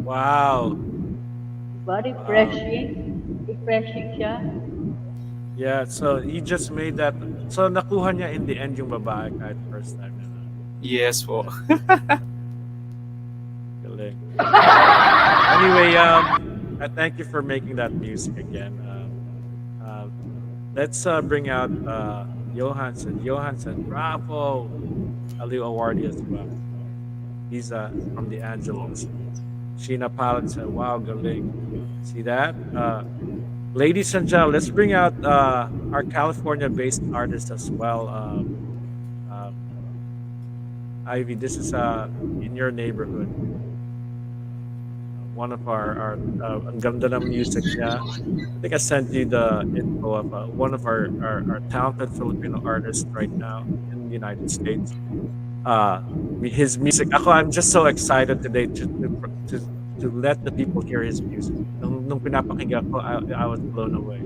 Wow. Diba? Refreshing. Refreshing siya. Yeah, so he just made that. So nakuha niya in the end yung babae kahit first time niya na. Yes po. Galing. Anyway, I thank you for making that music again. Let's bring out Johansson. Johansson, bravo! Aliu awardee as well. He's from the Angelos. Sheena Palad said, "Wow, galing." See that? Ladies and gentlemen, let's bring out our California-based artist as well. Um, Ivy, this is in your neighborhood. One of our ang ganda ng music niya. I think I sent you the info of one of our talented Filipino artists right now in the United States. His music. Ako, I'm just so excited today to to let the people hear his music. Nung pinapakinggan ko, I was blown away,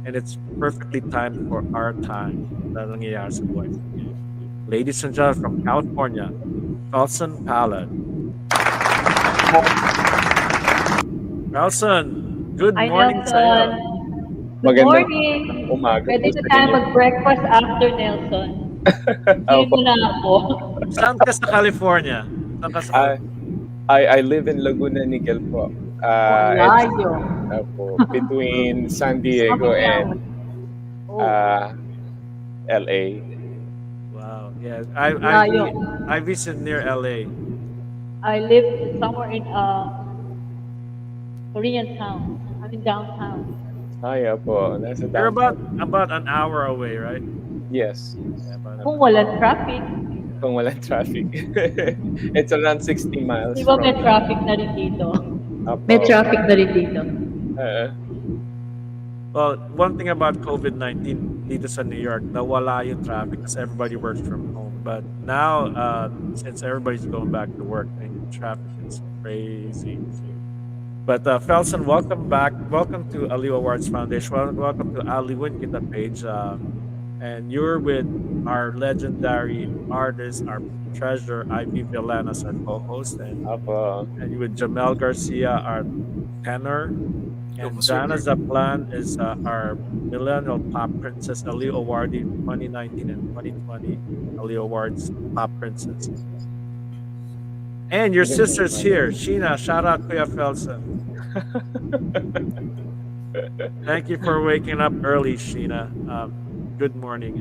and it's perfectly timed for our time na nangyayari sa buhay. Ladies and gentlemen, from California, Felson Palad. Felson, good morning sa'yo. Good Magandang morning. umaga Pwede po na sa tayo inyo. mag-breakfast after Nelson. Hindi Opo. mo na ako. Saan ka sa California? Saan ka sa I live in Laguna Niguel po. It's Layo. between San Diego and LA. Wow, yeah. Layo. I visit near LA. I live somewhere in Korean town. I'm in downtown. Yeah po. Nasa You're downtown. about an hour away, right? Yes. Yeah, Kung walang traffic. Kung walang traffic. It's around 60 miles Di ba may from... traffic na rin dito? Apo. May traffic na rin dito. Well, one thing about COVID-19 dito sa New York, nawala yung traffic because everybody works from home. But now, since everybody's going back to work, and traffic is crazy. But Felson, welcome back. Welcome to Aliu Awards Foundation. Welcome to Aaliwin Kita page. And you're with our legendary artist, our treasure, Ivy Violan as our co-host. And you with Jamel Garcia, our tenor. And Janah Zaplan is our millennial pop princess, Aliu awardee 2019 and 2020 Aliu Awards pop princess. And your sister's here, Sheena. Shout out Kuya Felson. Thank you for waking up early, Sheena. Good morning.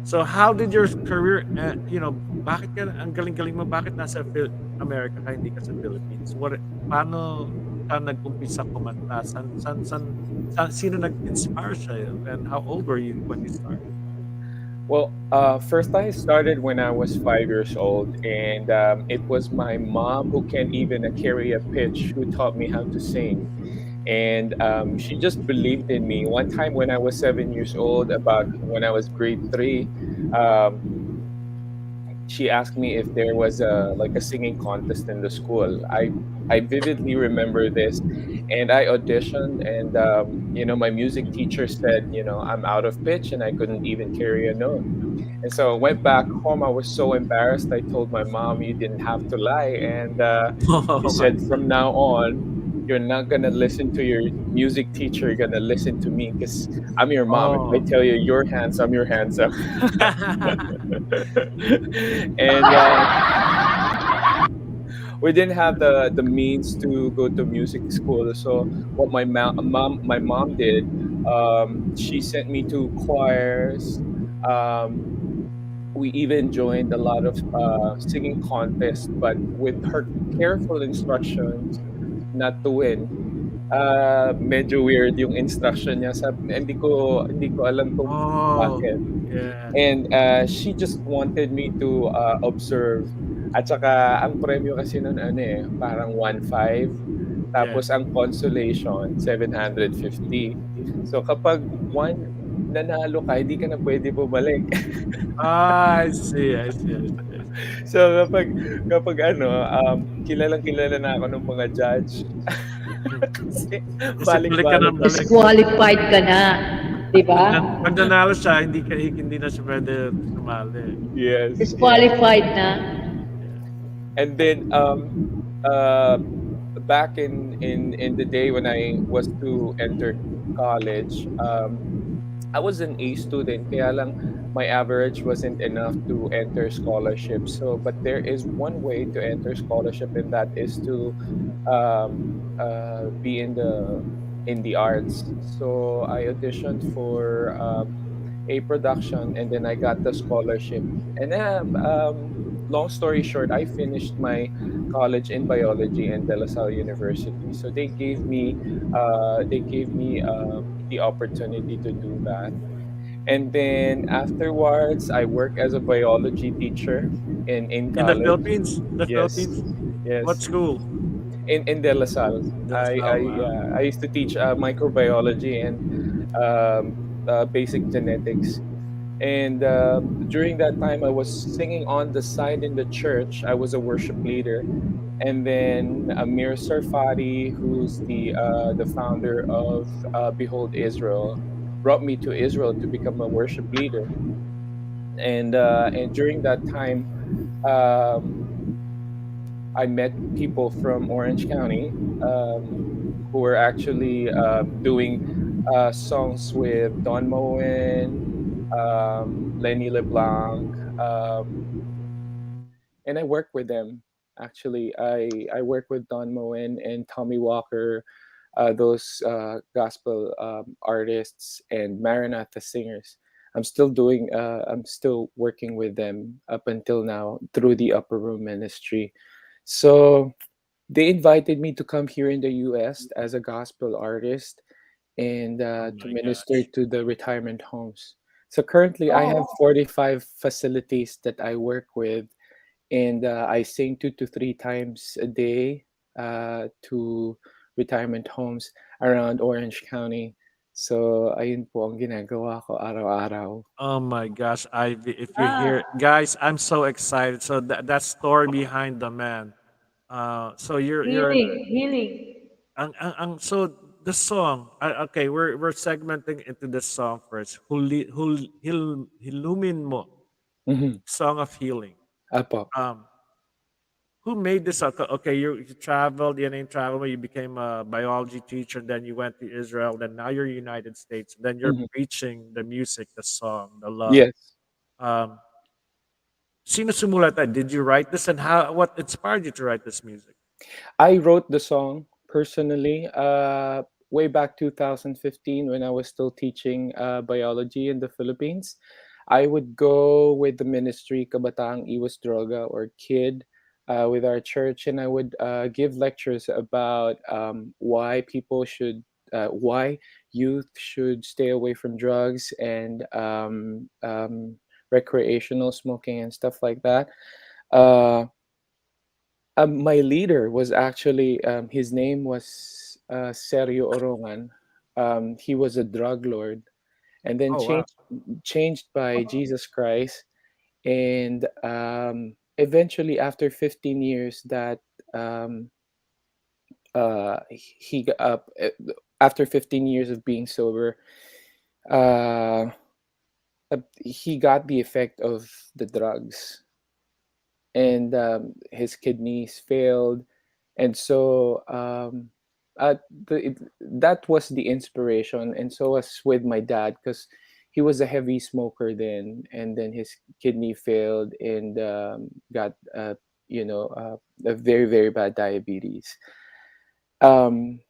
So how did your career, bakit ka, ang galing-galing mo, bakit nasa America ka, hindi ka sa Philippines? Paano ka nag-umpisa kumanta? Sino nag-inspire sa'yo? And how old were you when you started? Well, first I started when I was 5 years old, and it was my mom who can't even carry a pitch who taught me how to sing. And she just believed in me. One time when I was 7 years old, about when I was grade 3, she asked me if there was a singing contest in the school. I vividly remember this, and I auditioned, and my music teacher said, I'm out of pitch and I couldn't even carry a note. And so I went back home. I was so embarrassed. I told my mom, you didn't have to lie. And she said, from now on, you're not gonna listen to your music teacher. You're gonna listen to me because I'm your mom. If I tell you your handsome, you're handsome. And we didn't have the means to go to music school. So what my mom did, she sent me to choirs. We even joined a lot of singing contests, but with her careful instructions not to win. Medyo weird yung instruction niya. Hindi ko alam kung bakit. Yeah. And she just wanted me to observe. At saka ang premyo kasi nun parang 1.5. Tapos ang consolation 750. So kapag nanalo ka, hindi ka na pwede bumalik. I see. So kapag kilalang-kilala na ako ng mga judge. Kasi balik-balik. Disqualified ka na, di ba? Pag nanalo siya, hindi na siya pwede sumali. Yes. Disqualified na. And then back in the day when I was to enter college, I was an A student, kaya lang my average wasn't enough to enter scholarship. So, but there is one way to enter scholarship, and that is to be in the arts. So I auditioned for a production, and then I got the scholarship. And then, long story short, I finished my college in biology in De La Salle University. So they gave me the opportunity to do that. And then afterwards, I work as a biology teacher in In the college. Philippines? The Yes, Philippines? What yes. school? In De La Salle, De La Salle, wow. I used to teach microbiology and basic genetics. And during that time, I was singing on the side in the church. I was a worship leader. And then Amir Sarfati, who's the founder of Behold Israel, brought me to Israel to become a worship leader. And during that time, um, I met people from Orange County who were actually doing songs with Don Moen, Lenny LeBlanc, and I work with them. Actually, I work with Don Moen and Tommy Walker, those gospel artists and Maranatha singers. I'm still working with them up until now through the Upper Room Ministry. So they invited me to come here in the US as a gospel artist and Oh to my minister gosh. to the retirement homes. So currently, I have Oh, 45 facilities that I work with, and I sing 2 to 3 times a day to retirement homes around Orange County. So, ayun po ang ginagawa ko araw-araw. Oh my gosh, Ivy, if you ah, hear, guys, I'm so excited. So that story behind the man. So you're an, healing, healing. so the song. Okay, we're segmenting into the song first. Hilumin mo, Mhm. song of healing. Apo. Um, who made this up? Okay, you traveled, you didn't travel, you became a biology teacher, then you went to Israel, then now you're United States, then you're Mhm. preaching the music, the song, the love. Yes. Um, Sino sumulat that? Did you write this, and how? What inspired you to write this music? I wrote the song personally way back 2015 when I was still teaching biology in the Philippines. I would go with the ministry Kabataang Iwas Droga or KID with our church, and I would give lectures about why youth should stay away from drugs and recreational smoking and stuff like that. Uh, my leader was actually his name was Sergio Orongan. He was a drug lord, and then Oh wow. changed by Jesus Christ, and eventually, after 15 years, that um, he got up after 15 years of being sober, uh, he got the effect of the drugs, and his kidneys failed, and so uh, that was the inspiration, and so was with my dad because he was a heavy smoker then, and then his kidney failed and got a very very bad diabetes. Um,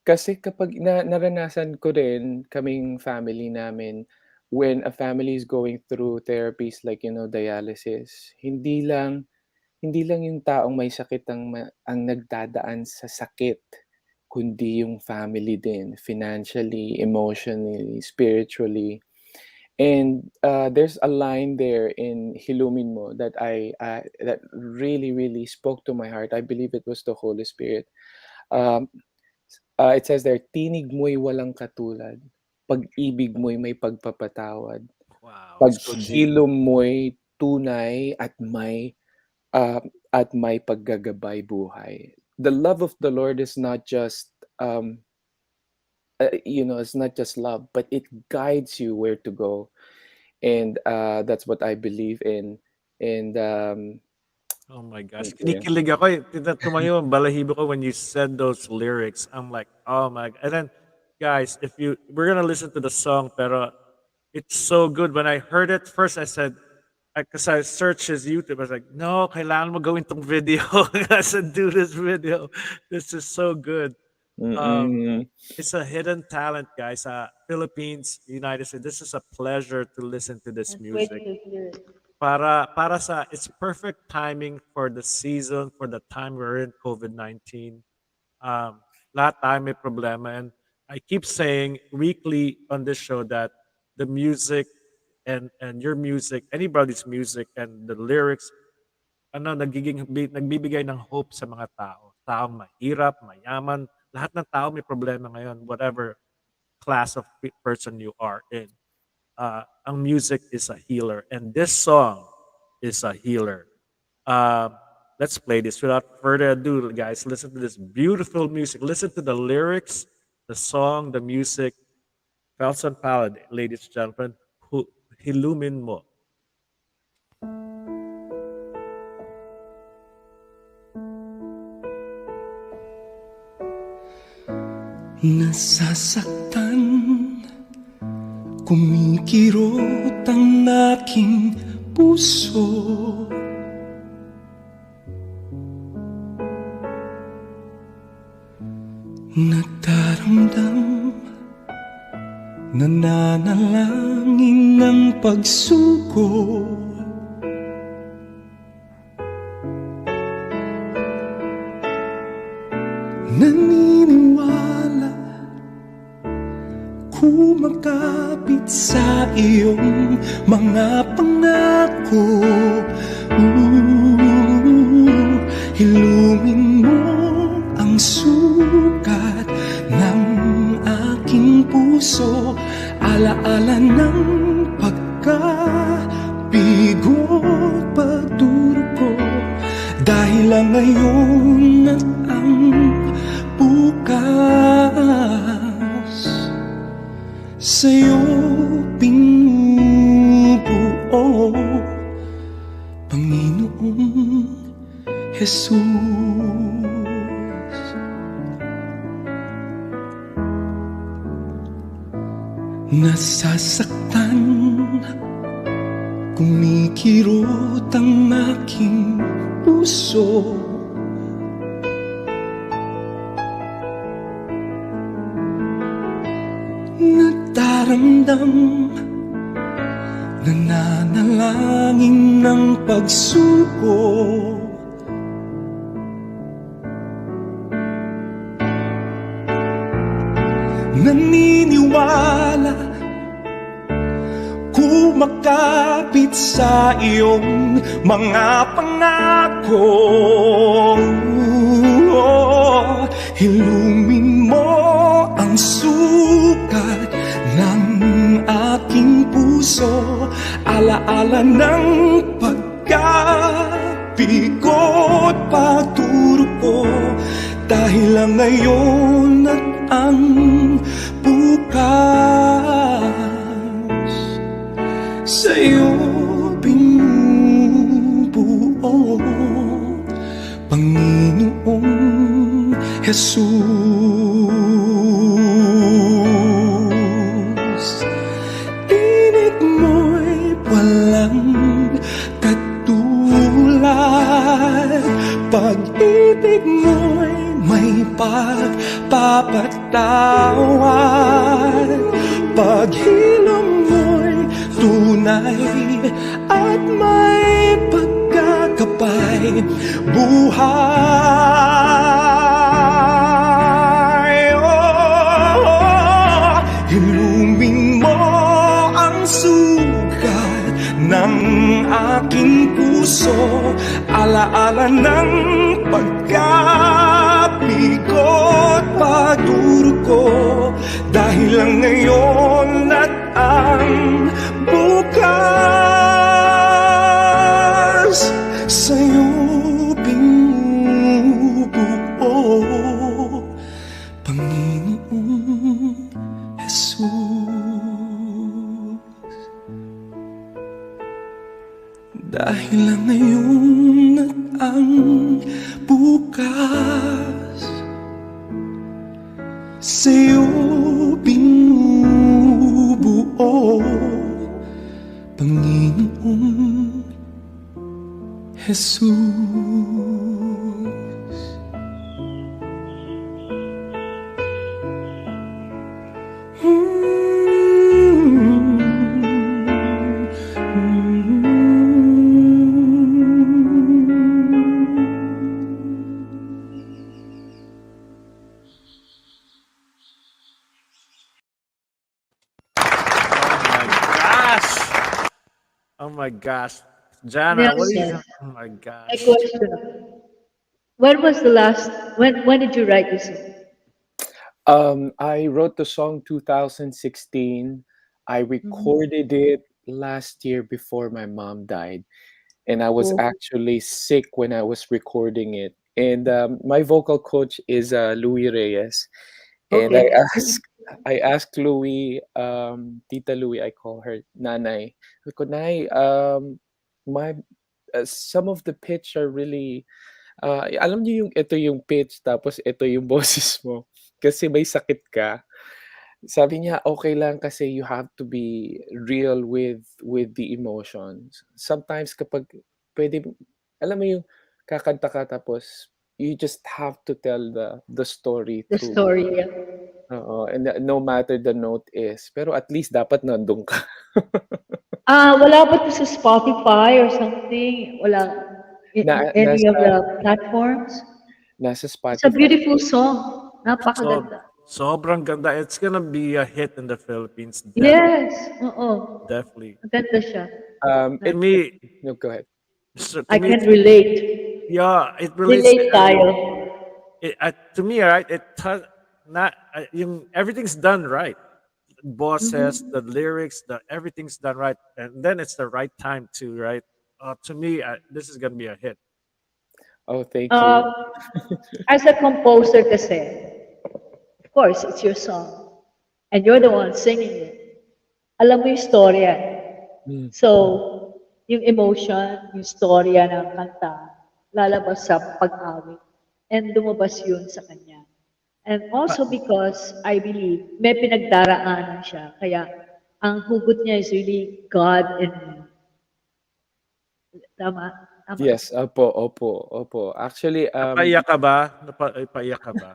Kasi kapag naranasan ko rin kaming family namin, when a family is going through therapies like, dialysis, hindi lang yung taong may sakit ang nagdadaan sa sakit, kundi yung family din, financially, emotionally, spiritually. And there's a line there in Hilumin Mo that that really really spoke to my heart. I believe it was the Holy Spirit. Um, it says there, "Tinig mo'y walang katulad, pag-ibig mo'y may pagpapatawad, Wow, so deep. paghilom mo'y tunay at may paggagabay buhay." The love of the Lord is not just it's not just love, but it guides you where to go, and that's what I believe in. And Oh my gosh, yeah. kinikilig ako. Eh. Tumayo ang balahibo ko when you said those lyrics. I'm like, oh my. And then guys, if we're gonna listen to the song, pero it's so good. When I heard it first, I said, because I searched his YouTube, I was like, no, kailangan mo gawin tong video. I said, do this video. This is so good. Mm-mm. It's a hidden talent, guys. Philippines, United States. This is a pleasure to listen to this Wait music. to hear it. Para sa it's perfect timing for the season, for the time we're in COVID-19. Lahat tayo may problema, and I keep saying weekly on this show that the music and your music, anybody's music and the lyrics nagbibigay ng hope sa mga tao. Taong mahirap, mayaman, lahat ng tao may problema ngayon, whatever class of person you are in. Ang music is a healer, and this song is a healer. Let's play this without further ado, guys. Listen to this beautiful music. Listen to the lyrics, the song, the music. Felson Palad, ladies and gentlemen, Hilumin Mo. Nasasaktan, kumikirot ang aking puso. Nagdaramdam, nananalangin ng pagsuko. Naniniwala, kumakapit sa iyong mga pangako. Hilumin mo ang sukat ng aking puso, alaala ng pagkabigo't pagduro ko. Dahil lang ngayon at ang bukas sa'yo pinubuo, Panginoong Jesus. Nasasaktan, kumikirot ang aking puso. Nagdaramdam, nananalangin ng pagsuko. Naniniwala, kumakapit sa iyong mga pangako. Hilumin mo ang sukat ng aking puso, alaala ng pagkabigo't pagturo ko. Dahil lang ngayon at ang bukas sa'yo binubuo, Panginoong Jesus. Tinig mo'y walang katulad, pag-ibig mo'y may pagpapatawad, paghilom mo'y tunay at may pagkakapay buhay. Hilumin mo ang sugat ng aking puso, alaala ng pagkabigo't pagduro ko. Dahil lang ngayon at ang bukas sa'yo binubuo, Panginoong Jesus. Dahil lang ngayon at ang bukas sa'yo Jesus. Gosh! Oh my gosh. Janah, what are you? Nelson, Oh my my gosh. question. When was the last, when did you write this song? I wrote the song 2016. I Mhm. recorded it last year before my mom died, and I was Oh, actually sick when I was recording it. And my vocal coach is Louis Reyes, and okay. I asked Louis, Tita Louis, I call her Nanay. Sabi ko, Nay, my some of the pitch are really alam niyo yung ito yung pitch tapos ito yung boses mo kasi may sakit ka. Sabi niya, "Okay lang kasi you have to be real with the emotions." Sometimes kapag puwede alam mo yung kakanta ka tapos you just have to tell the story The through. story, yeah. Oo, and no matter the note is, pero at least dapat nandun ka. Wala ba 'to sa Spotify or something? Wala in Na any of nasa the platforms? nasa It's a Spotify. beautiful song. So, Napakaganda. sobrang ganda. It's gonna be a hit in the Philippines. Yes, oo. Definitely. Maganda siya. To Nice. me, No, go ahead. so to I me, can it's, relate. yeah, it relates to Relate tayo. everything. To me, right, not everything's done right. Bosses, Mhm. the lyrics, the everything's done right, and then it's the right time to right. To me, this is gonna be a hit. Oh, thank Um, you. as a composer kasi, of course, it's your song. And you're the one singing it. Alam mo yung storya. Hmm. So, yung emotion, yung storya ng kanta, lalabas sa pag-awit. And lumabas yun sa kanya. And also because I believe may pinagdaraanan siya. Kaya ang hugot niya is really God and me. Tama? Tama. Yes, opo, opo, opo. Actually, Napaiyak ka ba? Napaiyak ka ba?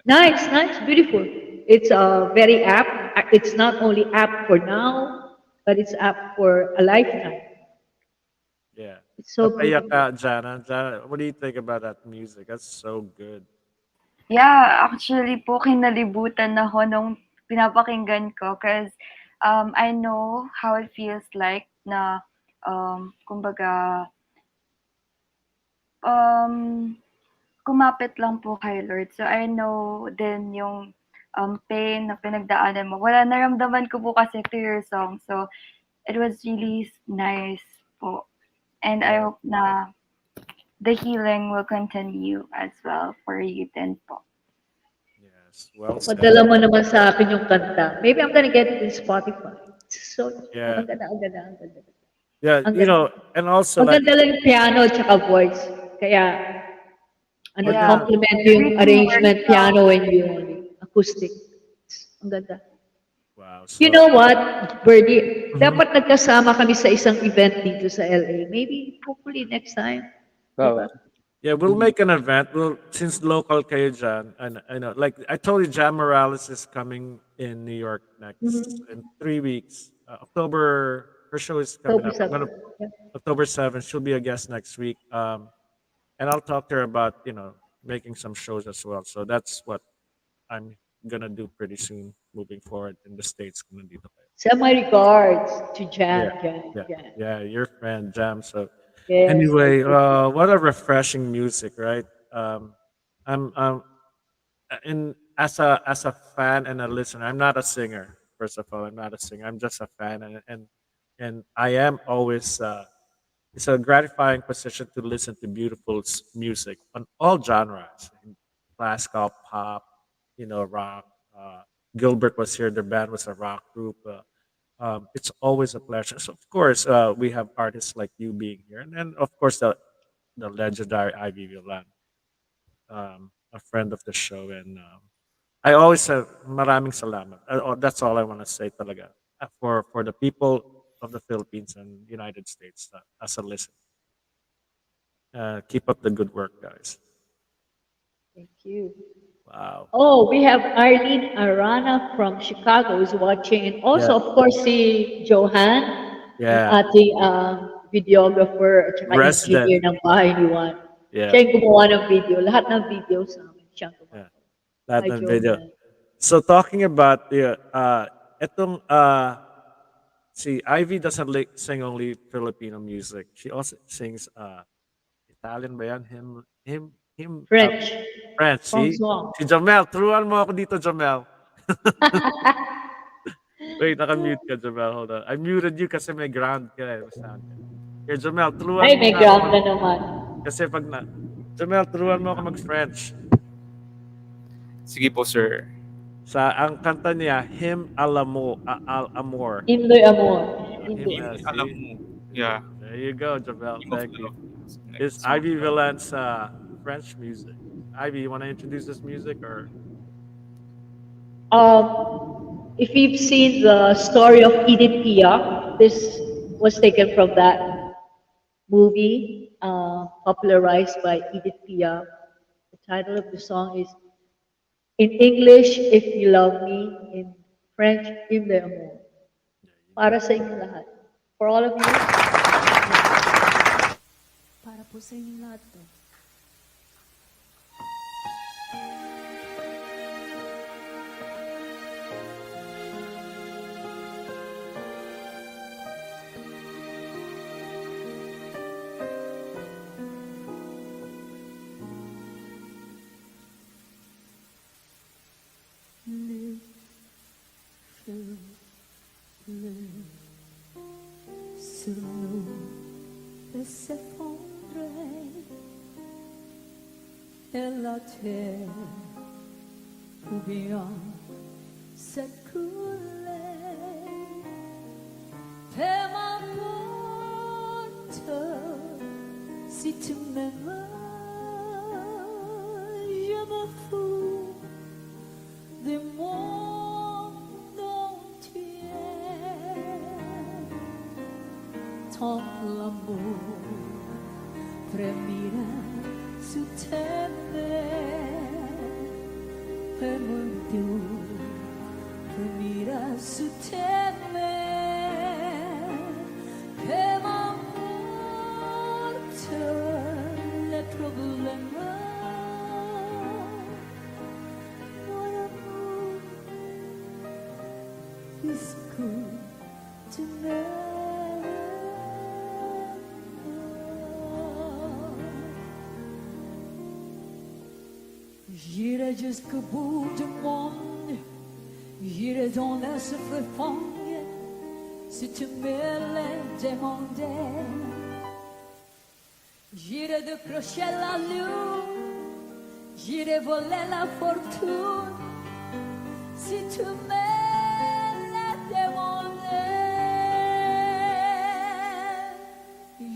Nice, nice, beautiful. It's very apt. It's not only apt for now, but it's apt for a lifetime. Yeah. It's so Napaiyak beautiful. ka, Jana. Jana, what do you think about that music? That's so good. Yeah, actually po kinalibutan ako nung pinapakinggan ko because I know how it feels like na kumbaga um, kumapit lang po kay Lord. So I know din yung pain na pinagdaanan mo. Wala, naramdaman ko po kasi through your song. So it was really nice po. And I Yeah. hope na the healing will continue as well for you din po. Yes. Well said. Padala mo naman sa akin yung kanta. Maybe I'm gonna get it in Spotify. So, Yeah. ang ganda, ang ganda, ang ganda. Yeah. Ang ganda. And also like Maganda lang yung piano at saka voice. Kaya, we're gonna. Yeah. complement yung Everything works arrangement, out. piano, and yung acoustic. Ang ganda. Wow. You So. know what, Birdie? Mhm. Dapat nagkasama kami sa isang event dito sa LA. Maybe, hopefully, next time. well, Diba? Yeah, we'll make an event. We'll since local kayo dyan, and I know, like I told you, Jam Morales is coming in New York next Mhm. in 3 weeks. October, her show is coming October up. I'm 7. gonna Yeah. October 7th. She'll be a guest next week. And I'll talk to her about making some shows as well. So that's what I'm gonna do pretty soon, moving forward in the states. Kung nandito kayo. Send my regards to Yeah, Jan, Jan, yeah, Jan. yeah. Your friend Jam. So Yes, I anyway, do. what a refreshing music, right? I'm in as a fan and a listener. I'm not a singer. First of all, I'm not a singer. I'm just a fan, and I am always. It's a gratifying position to listen to beautiful music on all genres, classical, pop, rock. Gilbert was here. The band was a rock group. It's always a pleasure. So of course, we have artists like you being here, and then of course the legendary Ivy Violan, a friend of the show, and I always say maraming salamat. That's all I want to say talaga for the people of the Philippines and United States as a listener. Keep up the good work, guys. Thank you. Wow. Oh, we have Arlene Arana from Chicago is watching. And also, Yeah. of course, si Johan, yung Yeah. ating videographer at saka Resident. engineer ng bahay ni Juan. Yeah. Siya yung gumawa ng video. Lahat ng video sa amin. Siya ang gumawa. Yeah. Lahat Hi, ng video. Johan. So talking about the etong see, Ivy doesn't sing only Filipino music. She also sings Italian ba yan? Him French. French. See? François. Si Jamel. Turuan mo ako dito, Jamel. Wait, naka-mute ka, Jamel. Hold on. I muted you kasi may ground ka eh. Sound ka. Here, Jamel, turuan Ay, mo may na ground ako. na naman. Kasi pag na... Jamel, turuan mo ako mag-French. Sige po, sir. Sa ang kanta niya, Him Alamo, Al Amor. Himloy Amor. Alam mo. Yeah. There you go, Jamel. Thank you. It's Ivy Violan's French music. Ivy, you want to introduce this music or? If you've seen the story of Edith Piaf, this was taken from that movie, popularized by Edith Piaf. The title of the song is in English, If You Love Me, in French, Him de Amour. Para sa inyo lahat. For all of you. Para po sa inyo lahat to. Sur nous et s'effondrer et la terre ou bien s'écrouler. Peu m'importe si tu m'aimes, je me fous du monde entier. Tant l'amour fremira su tes mains, per mon Dieu, fremira su tes mains, que m'importe les problèmes. Mon amour, puisque tu m'aimes. J'irai jusqu'au bout du monde, j'irai dans la souffrance, si tu me l'as demandé. J'irai décrocher la lune, j'irai voler la fortune, si tu me l'as demandé.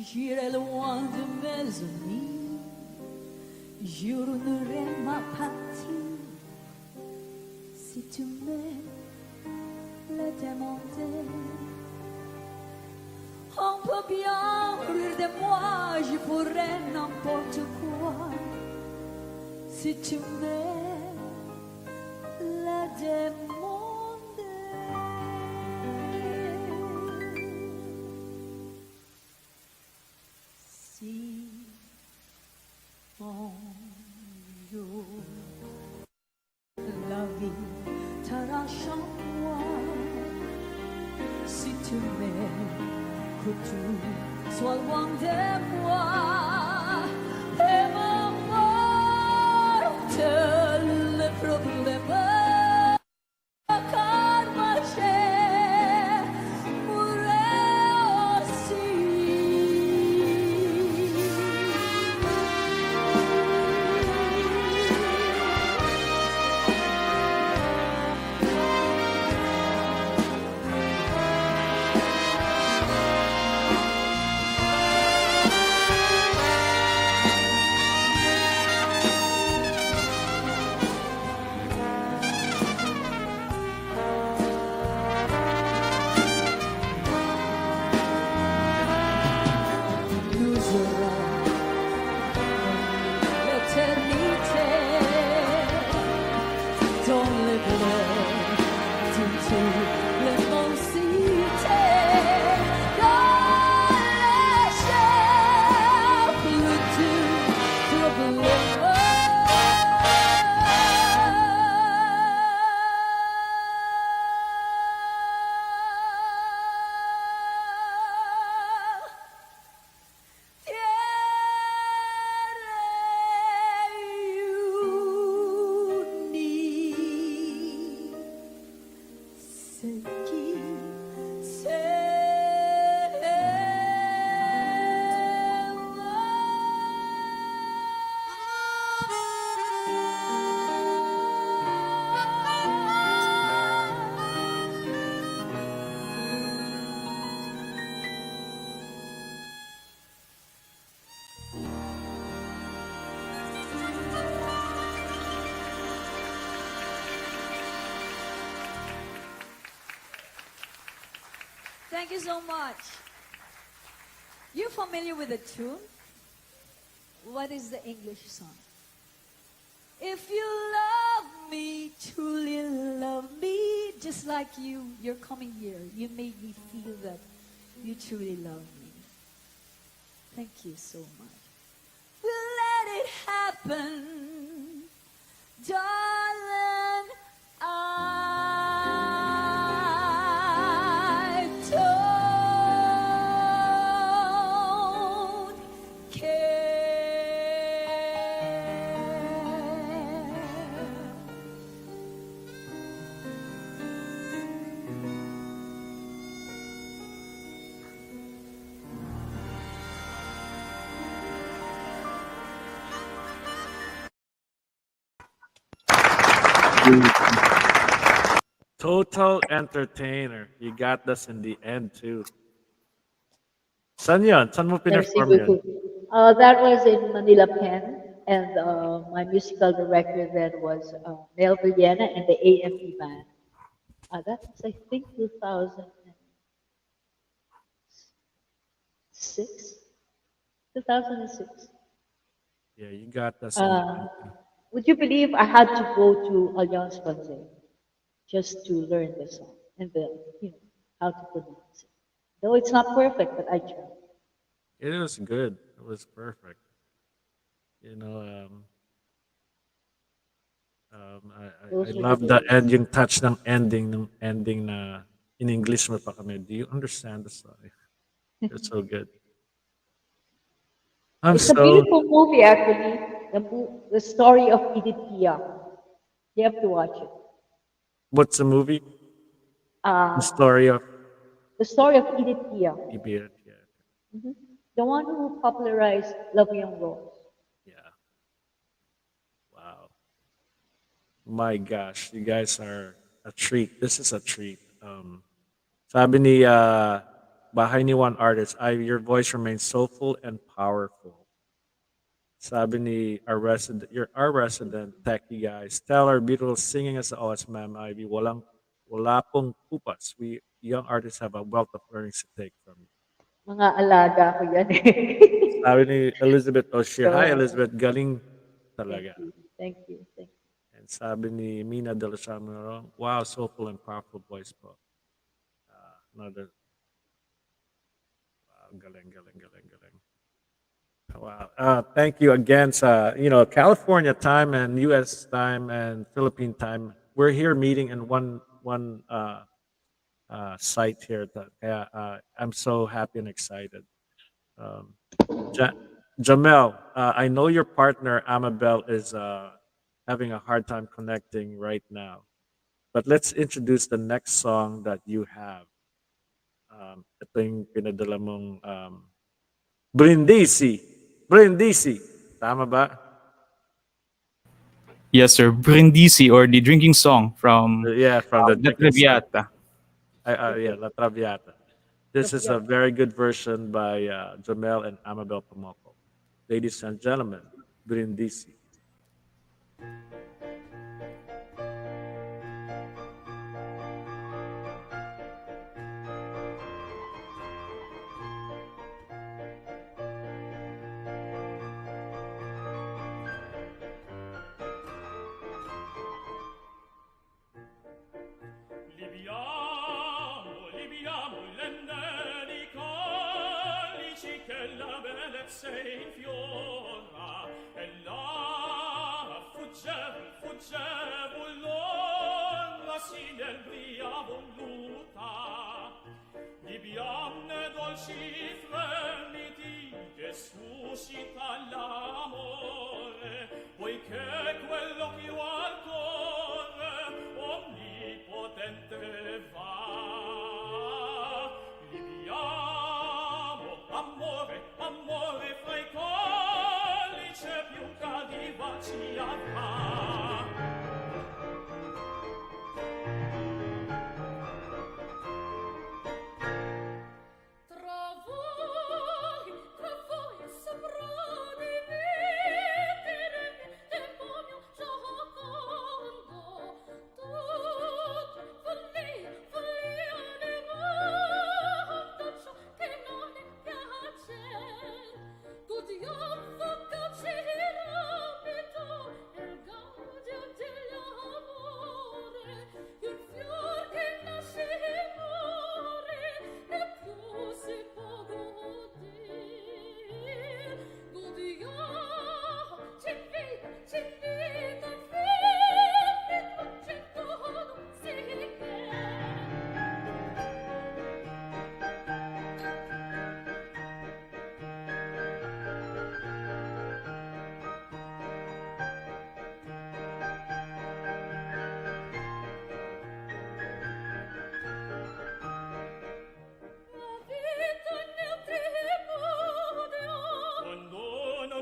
J'irai loin de mes amis, je retournerai ma patrie si tu me l'as demandé. On peut bien rire de moi, je ferai n'importe quoi si tu me l'as demandé. Si mon jour la vie t'arrache en moi, si tu m'aimes, que tout soit loin de moi, et m'importe le problème, car ma chair mourrait aussi. chi sei. Thank you so much. You're familiar with the tune? What is the English song? If you love me, truly love me, just like you're coming here. You made me feel that you truly love me. Thank you so much. We'll let it happen, darling. I don't Total entertainer. You got this in the end too. Saan yun? Saan mo Merci pinerform yun? beaucoup. That was in Manila Pen, and my musical director then was Mel Villena and the AME band. That was, I think, 2006. 2006. Yeah, you got this in the Uh, end too. would you believe I had to go to Alliance Francaise just to learn the song and how to pronounce it. Though it's not perfect, but I tried. It was good. It was perfect. You know, I Those were the love the days. end, yung touch ng ending na in English mo pa kami. Do you understand the story? It's so good. I'm It's a so beautiful movie, actually. The story of Edith Piaf. You have to watch it. What's the movie? The Uh, story of the story of Edith Piaf. Ibir. Yeah. Mhm. The one who popularized Love Young Rose. Yeah. Wow. My gosh, you guys are a treat. This is a treat. Sabi ni Bahay ni One Artist, your voice remains soulful and powerful. Sabi ni our resident techie guys. Stellar, beautiful singing as always, Ma'am Ivy. Wala pong kupas. We young artists have a wealth of learnings to take from you. Mga alaga ko yan eh. Sabi ni Elizabeth O'Shea. Hi, So, Elizabeth. Galing thank talaga. you. Thank you. Thank you. And sabi ni Mina de la Chamorro, wow, soulful and powerful voice po. Another, wow, galing, galing, galing, galing. Wow. Thank you again. California time and U.S. time and Philippine time. We're here meeting in one site here. I'm so happy and excited. Um, ja- Jamel, I know your partner Amabel is having a hard time connecting right now, but let's introduce the next song that you have. Ito yung pinadala mong Brindisi. Brindisi. Tama ba? Yes, sir. Brindisi, or the drinking song from Yeah, from the La drinking song. Traviata. Yeah, La Traviata. This is a very good version by Jamel and Amabel Pamoco. Ladies and gentlemen, Brindisi. Libiamo l'endeni calici che la bellezza infiora e là fuggevo l'onna si nel bria voluta libiamne dolci fremiti che suscita l'amore poiché quello che io al cuore onnipotente va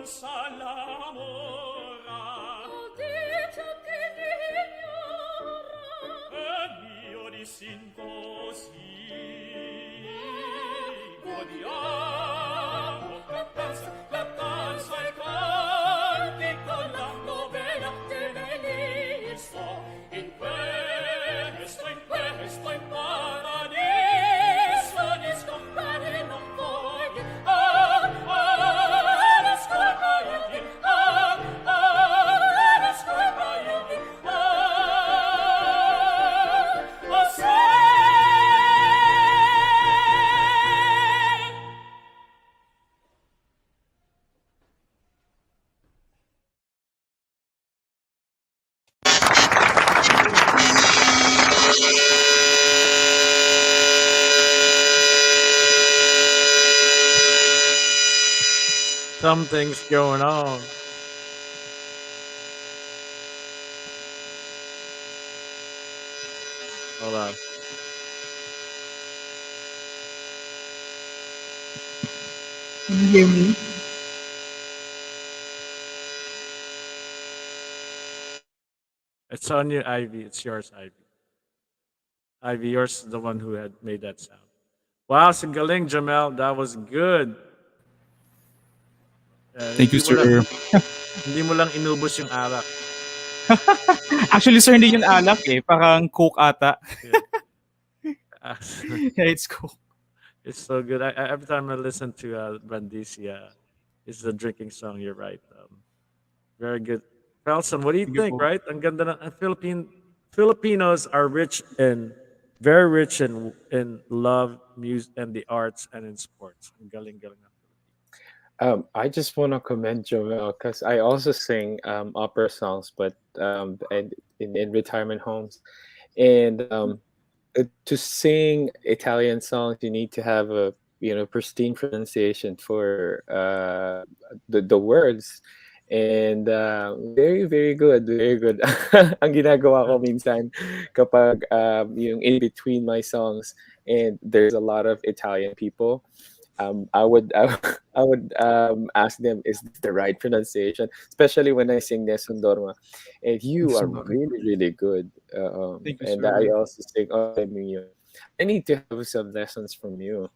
sa l'amora. Dice che l'ignora. E io disinto sì. Godiamo la danza e canti con la novella dell'Elisto. In questo in paradiso di scompare non voglio. La scopa io la scopa io Something's going on. Hold on. Can you hear me? It's on you, Ivy. It's yours, Ivy. Ivy, yours is the one who had made that sound. Wow, sa galing, Jamel. That was good. Thank you, Hindi mo lang, sir. hindi mo lang inubos yung alak. Actually, sir, hindi yun alak eh. Parang Coke ata. Ah, Yeah, it's Coke. It's so good. Every time I listen to Brandisia, it's the drinking song. You're right. Very good. Felson, what do you Thank you think? po. Right? Ang ganda ng Filipinos are very rich in love, music, and the arts and in sports. Ang galing. I just want to commend Joel because I also sing opera songs, but in retirement homes, and to sing Italian songs, you need to have a pristine pronunciation for the words, and very good, very good. Ang ginagawa ko minsan kapag yung in between my songs, and there's a lot of Italian people. I would ask them, is this the right pronunciation? Especially when I sing Nessun Dorma. And you are really good. Thank you, And sir. I also sing Ode Mio. I need to have some lessons from you.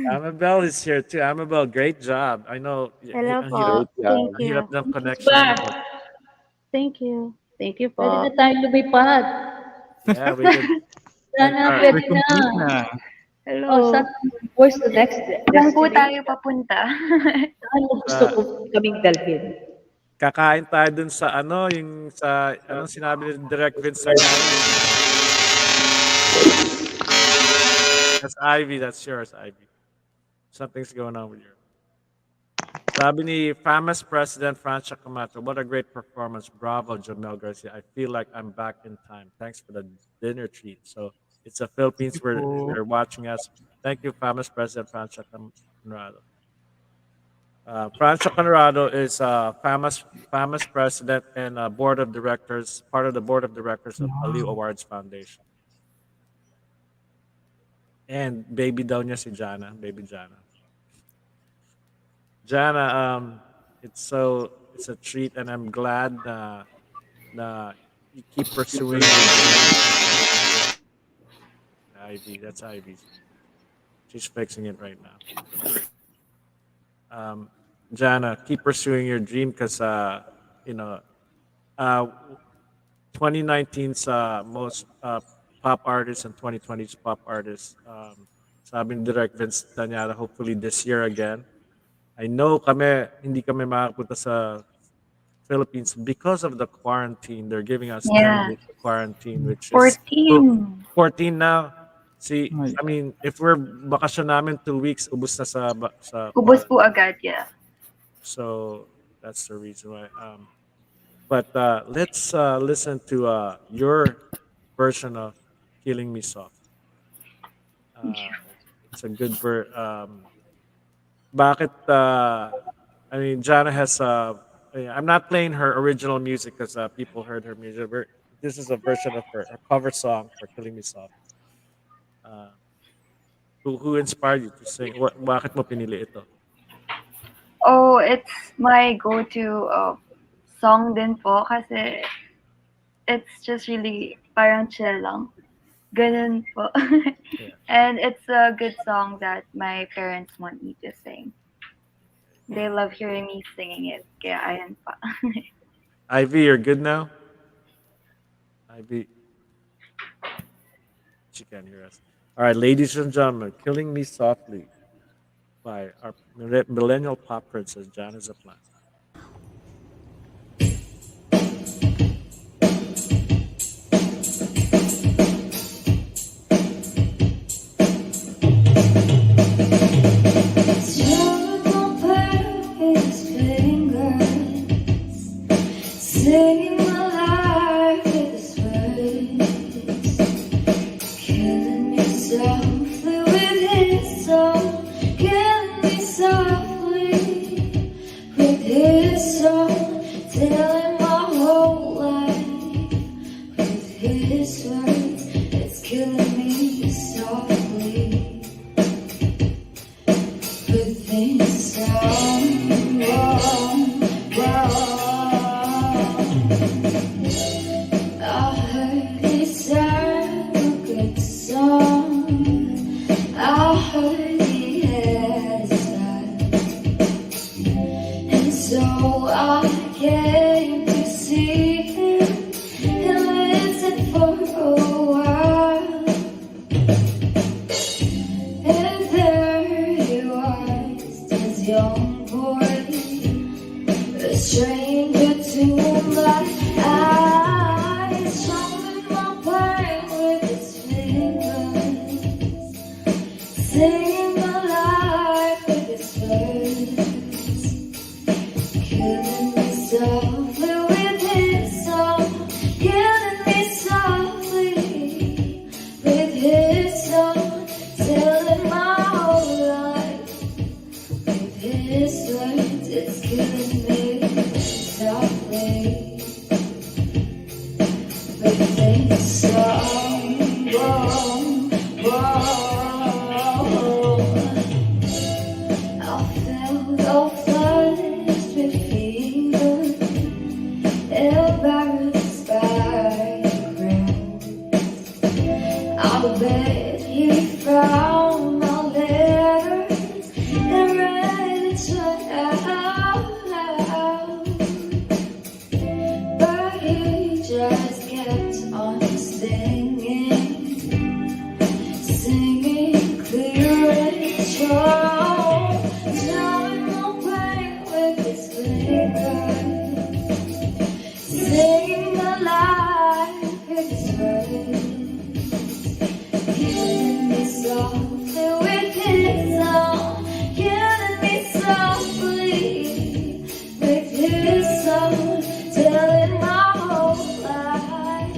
Amabel is here too. Amabel, great job. I know Hello ang po. hirap, Thank ang you. hirap ng He's connection mo. back. But Thank you. Thank you Pwede po. na tayo lumipad. yeah, we could. And Sana our, pwede We're complete na. na. Hello. Oh, sana where's the next Saan po destination? tayo papunta? Saan mo gusto ko kaming dalhin? kakain tayo dun sa yung sa, anong sinabi ni Direct Vince Sanyari? That's Ivy, that's yours, Ivy. Something's going on with your. Sabi ni famous President Francia Camacho, what a great performance. Bravo, Jamel Garcia. I feel like I'm back in time. Thanks for the dinner treat. So it's the Philippines where they're watching us. Thank you, famous President Francia Conrado. Francia Conrado is a famous president and board of directors, part of the board of directors of Aaliwin Awards Foundation. And baby daw niya si Janah, baby Janah. Janah, it's a treat, and I'm glad na you keep pursuing Ivy. That's Ivy's. She's fixing it right now. Janah, keep pursuing your dream because you know, 2019's most pop artists and 2020's pop artists. Sabi ni Direct Vince Tanyada, hopefully this year again. I know hindi kami makapunta sa Philippines because of the quarantine. They're giving us 10 Yeah. days of quarantine, which is 14. 14 now. See, I mean, if we're bakasyon namin 2 weeks, ubus na sa Ubus po quarantine. agad, yeah. So that's the reason why. But let's listen to your version of "Killing Me Soft." It's a good bakit? I mean, Janah has. I'm not playing her original music because people heard her music. This is a version of her cover song for "Killing Me Soft." Who inspired you to sing? Bakit mo pinili ito? Oh, it's my go-to song din po kasi it's just really parang chill lang. Ganun po. And it's a good song that my parents want me to sing. They love hearing me singing it. Kaya ayan pa. Ivy, you're good now? Ivy. She can't hear us. All right, ladies and gentlemen, Killing Me Softly by our millennial pop princess, Janah Zaplan. Singing my life with his words, killing me softly with his song, killing me softly with his song, telling my whole life with his words. It's killing me softly with his song. Whoa. I heard he sang a good song. I heard he had a style, and so I came to see him and listen for a while. And there he was, this young boy, a stranger to my eyes, showing my pain with his fingers, singing my life with his words, killing me softly with his song, killing me softly with his song, telling my whole life with his words. It's killing me softly with his song. Whoa, whoa. I felt all flushed with fever, embarrassed by the crowd. I bet he found my letters and read it out loud, but he just kept on singing, singing clear and strong, telling my pain with his fingers, singing my life with his words, killing me softly with his song, killing me softly with his song, telling my whole life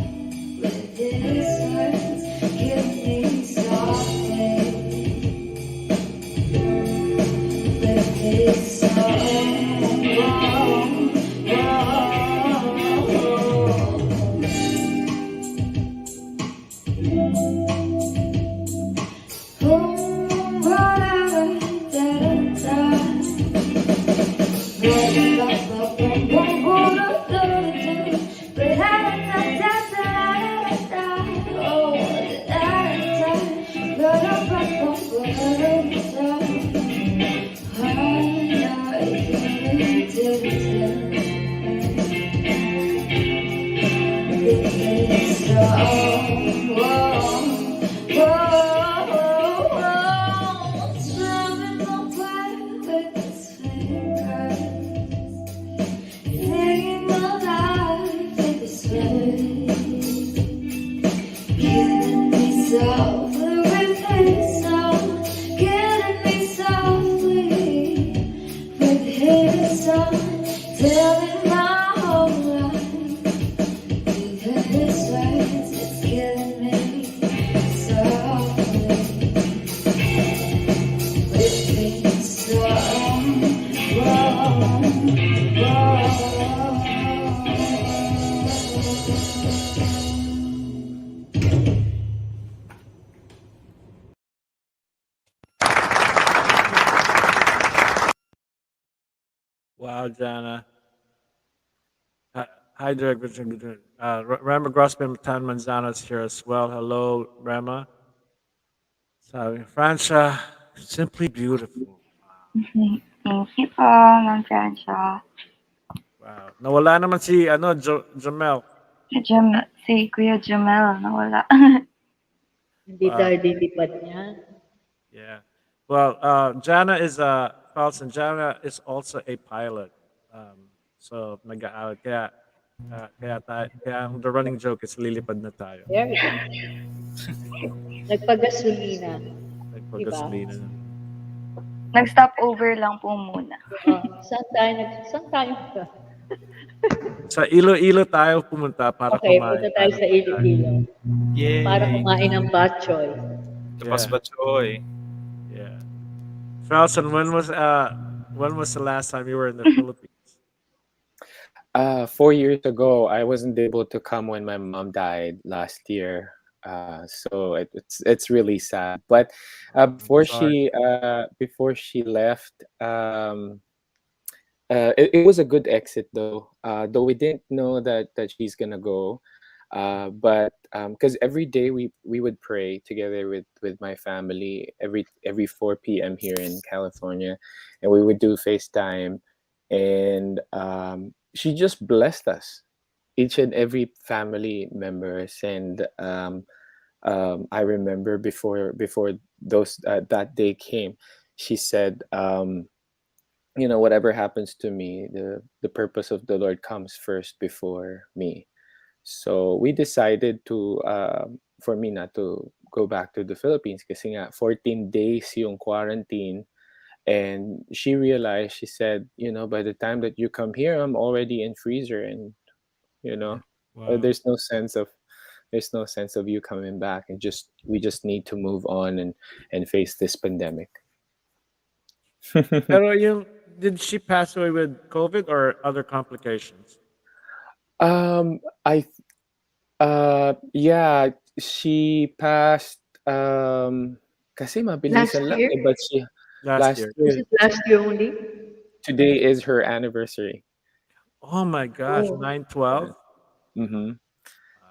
with his words, killing me softly with his song. Telling my whole life with his words, it's killing me softly with his song. Wow, Janah. Hi, hi, Derek. Rama Grossman Tan Manzano is here as well. Hello, Rama. Sabi, Francia, simply beautiful. Thank you po, Ma'am Francia. Wow. Nawala naman si Jamel. Si Kuya Jamel, nawala. Hindi Wow. tayo dilipad niya. Yeah. Well, Janah is Felson. Janah is also a pilot. So nag-aaral kaya ang the running joke is lilipad na tayo. Very good. Nagpagasolina. Diba? Nagpagasolina na. Nag-stop over lang po muna. Saan tayo? Sa Iloilo tayo pumunta para Okay, kumain punta tayo tayo ng sa Iloilo. pagkain. Para Yay! kumain ng bok choy. Tapas Yeah. batchoy. Yeah. Felson, when was the last time you were in the Philippines? 4 years ago, I wasn't able to come when my mom died last year. So it's really sad. But Sorry. before she left, it was a good exit though we didn't know that she's gonna go, but because every day we would pray together with my family every 4 p.m. here in California, and we would do FaceTime, and she just blessed us, each and every family members, and I remember before those that day came, she said, whatever happens to me, the purpose of the Lord comes first before me. So we decided to for me not to go back to the Philippines kasi nga 14 days yung quarantine, and she realized, she said, by the time that you come here, I'm already in freezer, and you know Wow. there's no sense of you coming back, and we just need to move on and face this pandemic. Pero did she pass away with COVID or other complications? I Yeah, she passed kasi Last mabilisan lang year? but she Last last year. Was year. it last year only? Today is her anniversary. Oh my gosh, Oh. 9/12. Mm-hmm.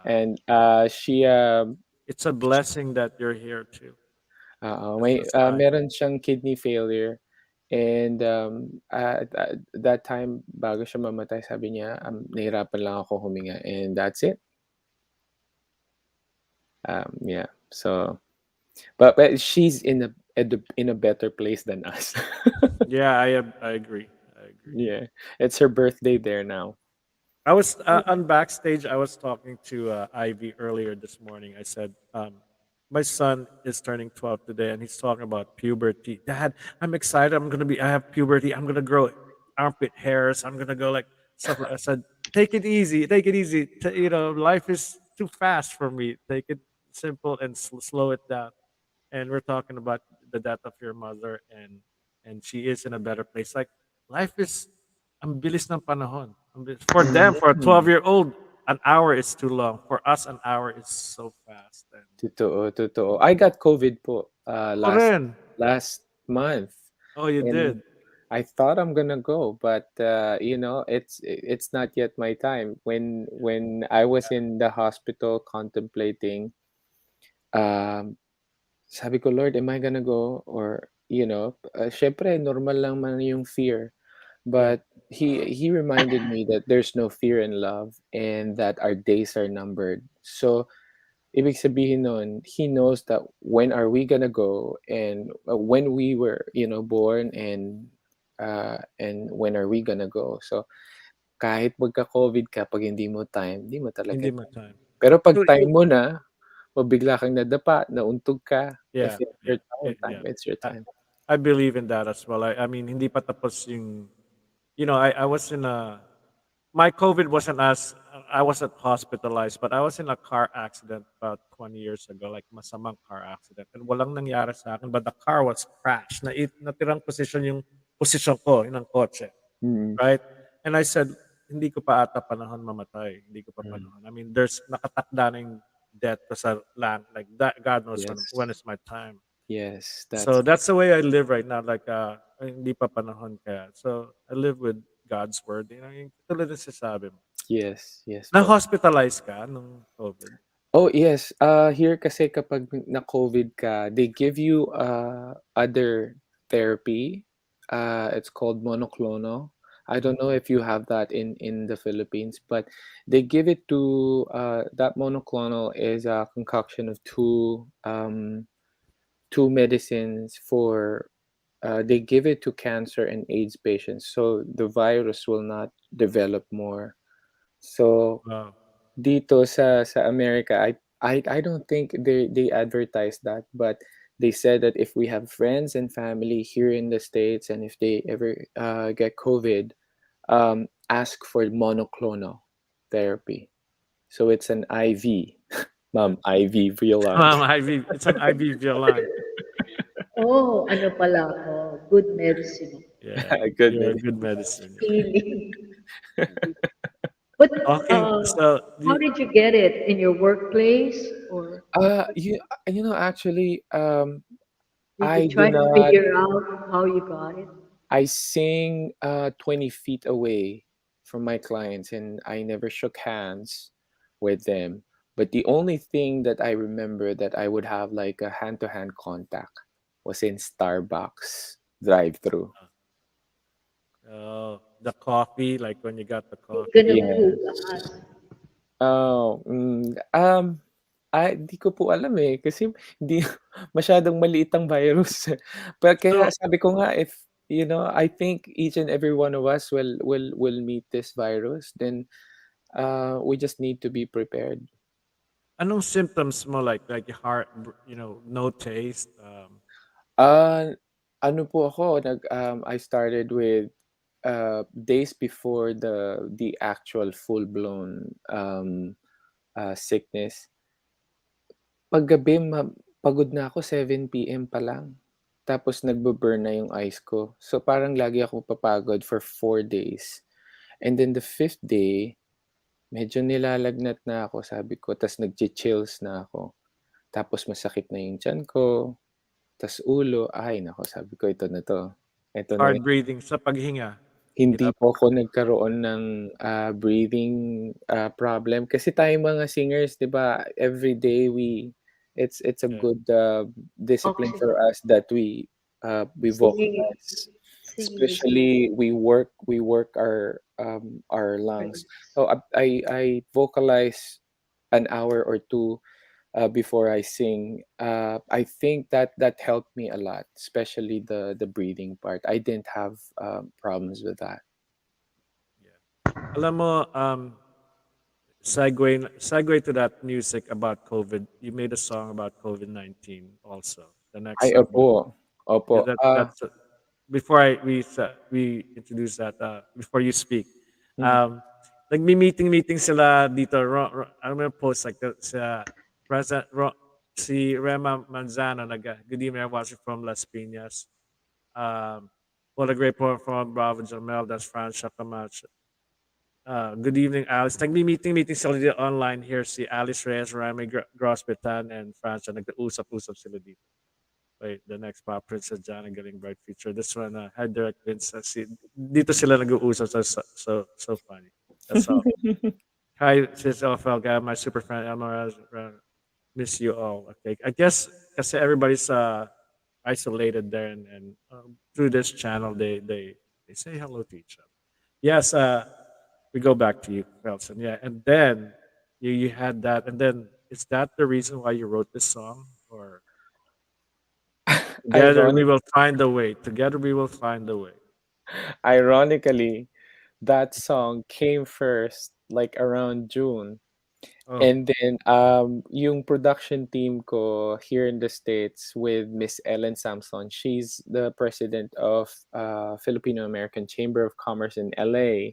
And she It's a blessing that you're here too. As may a sign. meron siyang kidney failure, and that time bago siya mamatay, sabi niya, nahirapan lang ako huminga, and that's it. Yeah. So but she's in a better place than us. Yeah, I agree. I agree. Yeah, it's her birthday there now. I was on backstage. I was talking to Ivy earlier this morning. I said, "My son is turning 12 today, and he's talking about puberty. Dad, I'm excited. I have puberty. I'm gonna grow armpit hairs. I'm gonna go like stuff." I said, "Take it easy. Take it easy. Life is too fast for me. Take it simple and slow it down." And we're talking about the death of your mother, and she is in a better place. Like life is ang bilis ng panahon. For them, for a Mhm. 12-year-old, an hour is too long. For us, an hour is so fast. And Totoo. I got COVID po ako rin. last month, Oh, you and did. I thought I'm gonna go, but it's not yet my time. When I was in the hospital contemplating, um, sabi ko, Lord, am I gonna go? Or, syempre, normal lang man yung fear. Yeah. But he reminded me that there's no fear in love, and that our days are numbered. So, ibig sabihin nun, he knows that when are we gonna go, and when we were, born, and when are we gonna go. So, kahit magka-COVID ka, pag hindi mo talaga Hindi mo time. time. Pero pag So, time mo na, o bigla kang nadapa, nauntog ka, if yeah, it's yeah, your time, yeah. it's your I, time. I believe in that as well. I mean, hindi pa tapos yung, I was in my COVID wasn't as, I wasn't hospitalized, but I was in a car accident about 20 years ago, like masamang car accident. And walang nangyari sa akin, but the car was crashed. Natirang position yung posisyon ko, yung ng kotse. Mm. Right? And I said, hindi ko pa ata panahon mamatay. Hindi ko pa panahon. I mean, there's nakatakda na yung death ko sa land. Like that, God knows when is my time. Yes, So that's the way I live right now. Like, ay, hindi pa panahon kaya. So I live with God's word. Yung tulad ng sinasabi mo. Yes, yes po. Na-hospitalize ka nung COVID? Oh, yes. Here kasi kapag na-COVID ka, they give you other therapy. It's called monoclonal. I don't know if you have that in the Philippines, but they give it to that monoclonal is a concoction of two medicines for they give it to cancer and AIDS patients, so the virus will not develop more. So Wow. dito sa America, I don't think they advertise that, but they said that if we have friends and family here in the States and if they ever get COVID, ask for monoclonal therapy. So it's an IV, ma'am, IV Violan. IV. It's an IV Violan. Oh, ano pala ako? Good medicine. Yeah, Good you're a medicine. good medicine. Healing. But Talking, so how did you get it? In your workplace? Or You know, actually, did I you do try to not. figure out how you got it? I sing 20 feet away from my clients and I never shook hands with them. But the only thing that I remember that I would have like a hand to hand contact was in Starbucks drive through. oh, the coffee, like when you got the Huwag coffee. ka Yes. naghugas. Oh, di ko po alam eh kasi hindi masyadong maliit ang virus. Pero kaya So, sabi ko nga if you know, I think each and every one of us will meet this virus, then we just need to be prepared. anong symptoms mo like your heart, no taste? Uh, ano po ako, I started with days before the actual full-blown sickness. Paggabi pagod na ako 7 PM pa lang. Tapos nagbu-burn na yung eyes ko. So parang lagi akong papagod for 4 days. And then the fifth day, medyo nilalagnat na ako sabi ko, ta's nagchi-chills na ako. Tapos masakit na yung tiyan ko, ta's ulo, ay naku sabi ko ito na 'to. Ito na Hard breathing sa paghinga. Hindi po ako nagkaroon ng breathing problem kasi tayong mga singers 'di ba everyday it's a Yeah. good discipline Oxygen. for us that we Singing, vocalize. singing is Especially we work our lungs. So I vocalize an hour or two before I sing. I think that helped me a lot, especially the breathing part. I didn't have problems with that. Alam mo, segue to that music about COVID. You made a song about COVID-19 also. The next Ay, song. opo. Yeah, Opo. that's before we introduce that. Before you speak, Mhm. nagmi-meeting sila dito. I'm gonna post like sa President si Rema Manzano. Good evening, I'm watching from Las Piñas. What a great poem from Bravo.Jome. That's Francia Camacho. Good evening, Alice. Nagmi-meeting sila dito online here. Si Alice Reyes, Rami Grospetan, and Francia. Nag-usap-usap sila dito. Wait, the next pop Prince sa Janah Galing Bright Future. This one, Head Direct Vince. Dito sila nag-uusap. So funny. That's all. Hi, sis Elfelga, my super fan Elmar. Miss you all. Okay, I guess kasi everybody's isolated there, and through this channel, they say hello to each other. Yes, we go back to you, Felson. Yeah, and then you had that, and then is that the reason why you wrote this song, or together we Ironic will find a way. Together we will find a way. Ironically, that song came first like around June. Oh, And then yung production team ko here in the States with Miss Ellen Samson, she's the president of Filipino American Chamber of Commerce in LA.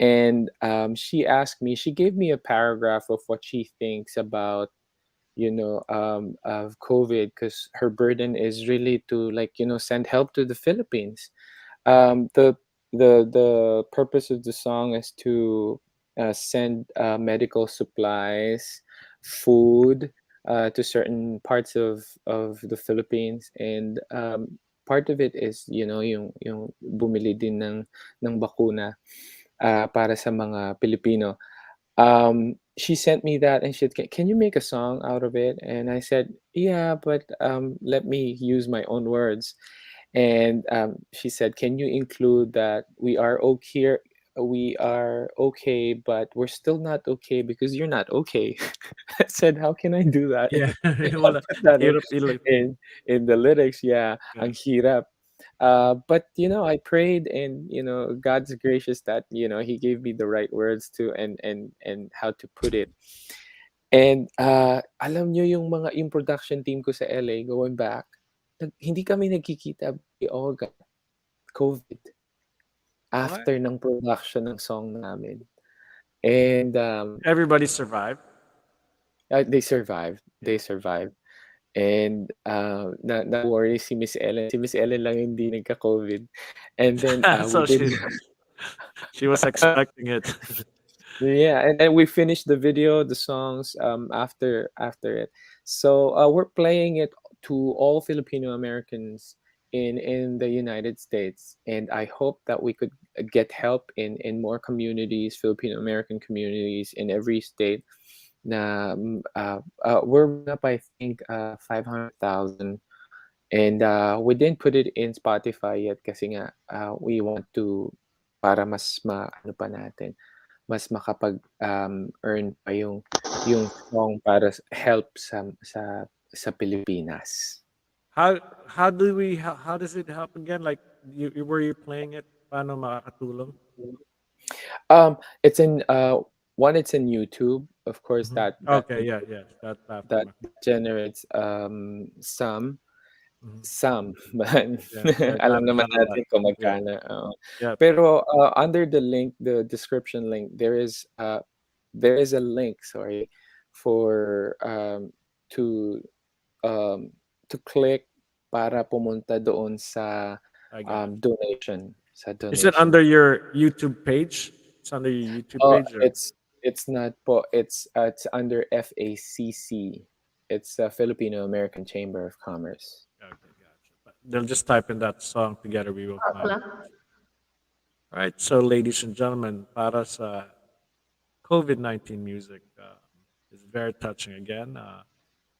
And she gave me a paragraph of what she thinks about of COVID, because her burden is really to send help to the Philippines. The purpose of the song is to send medical supplies, food to certain parts of the Philippines, and part of it is, yung bumili din ng bakuna para sa mga Pilipino. She sent me that and she said, can you make a song out of it? And I said, yeah, but let me use my own words. And she said, can you include that we are okay, but we're still not okay because you're not okay. I said, how can I do that? Yeah. I'll Wala. put that Hirap ilog. in the lyrics. Yeah, Yeah. ang hirap. But I prayed, and God's gracious that He gave me the right words to and how to put it. And alam nyo yung production team ko sa LA, going back, hindi kami nagkikita. We all got COVID after ng production ng song namin. And everybody survived. They survived. And na worry si Miss Ellen. Si Miss Ellen lang hindi nagka-COVID. And then So she was expecting it. Yeah, and then we finished the video, the songs after it. So we're playing it to all Filipino Americans in the United States, and I hope that we could get help in more communities, Filipino American communities in every state. Na we're up, I think, 500,000, and we didn't put it in Spotify yet kasi nga we want to para mas ano pa natin, mas makapag earn pa yung song para help sa Pilipinas. How does it help again? Like were you playing it? Paano makakatulong? It's in it's in YouTube, of course. That That generates some, but alam naman natin kung magkano. Pero under the link, the description link, there is a link, for to click para pumunta doon sa donation. Is it under your YouTube page? It's under your YouTube page? Or? It's not po. It's under FACC. It's the Filipino American Chamber of Commerce. Okay, gotcha. But they'll just type in that song, Together We Will Find It. All right, so ladies and gentlemen, para sa COVID-19 music is very touching again.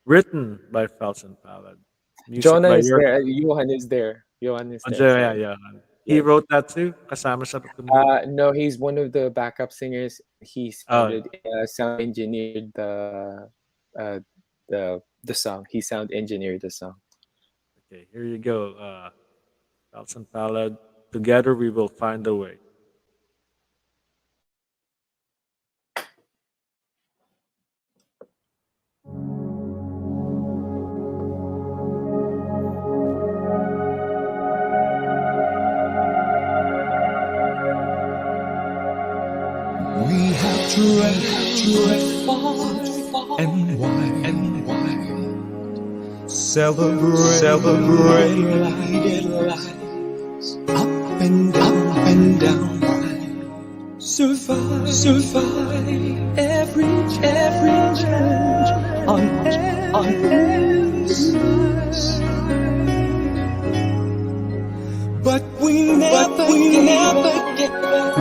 Written by Felson Palad. Janah is there. Johan is there. Yeah. He wrote that too? Kasama siya? No, he's one of the backup singers. He sound engineered the song. He sound engineered the song. Okay, here you go. Felson Palad, Together We Will Find a Way. We have tread far and wide, celebrate lives, up and down, survive every challenge on every side. But we never give up,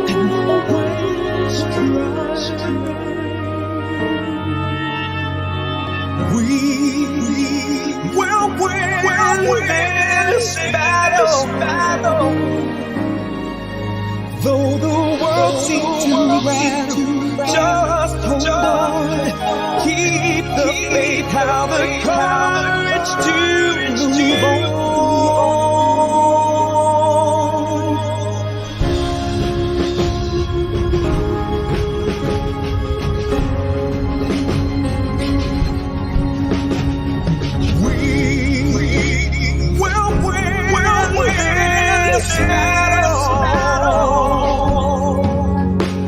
and always try. We will win this battle. Though the world seems to rattle, just hold on. Keep the faith, have the courage to move on.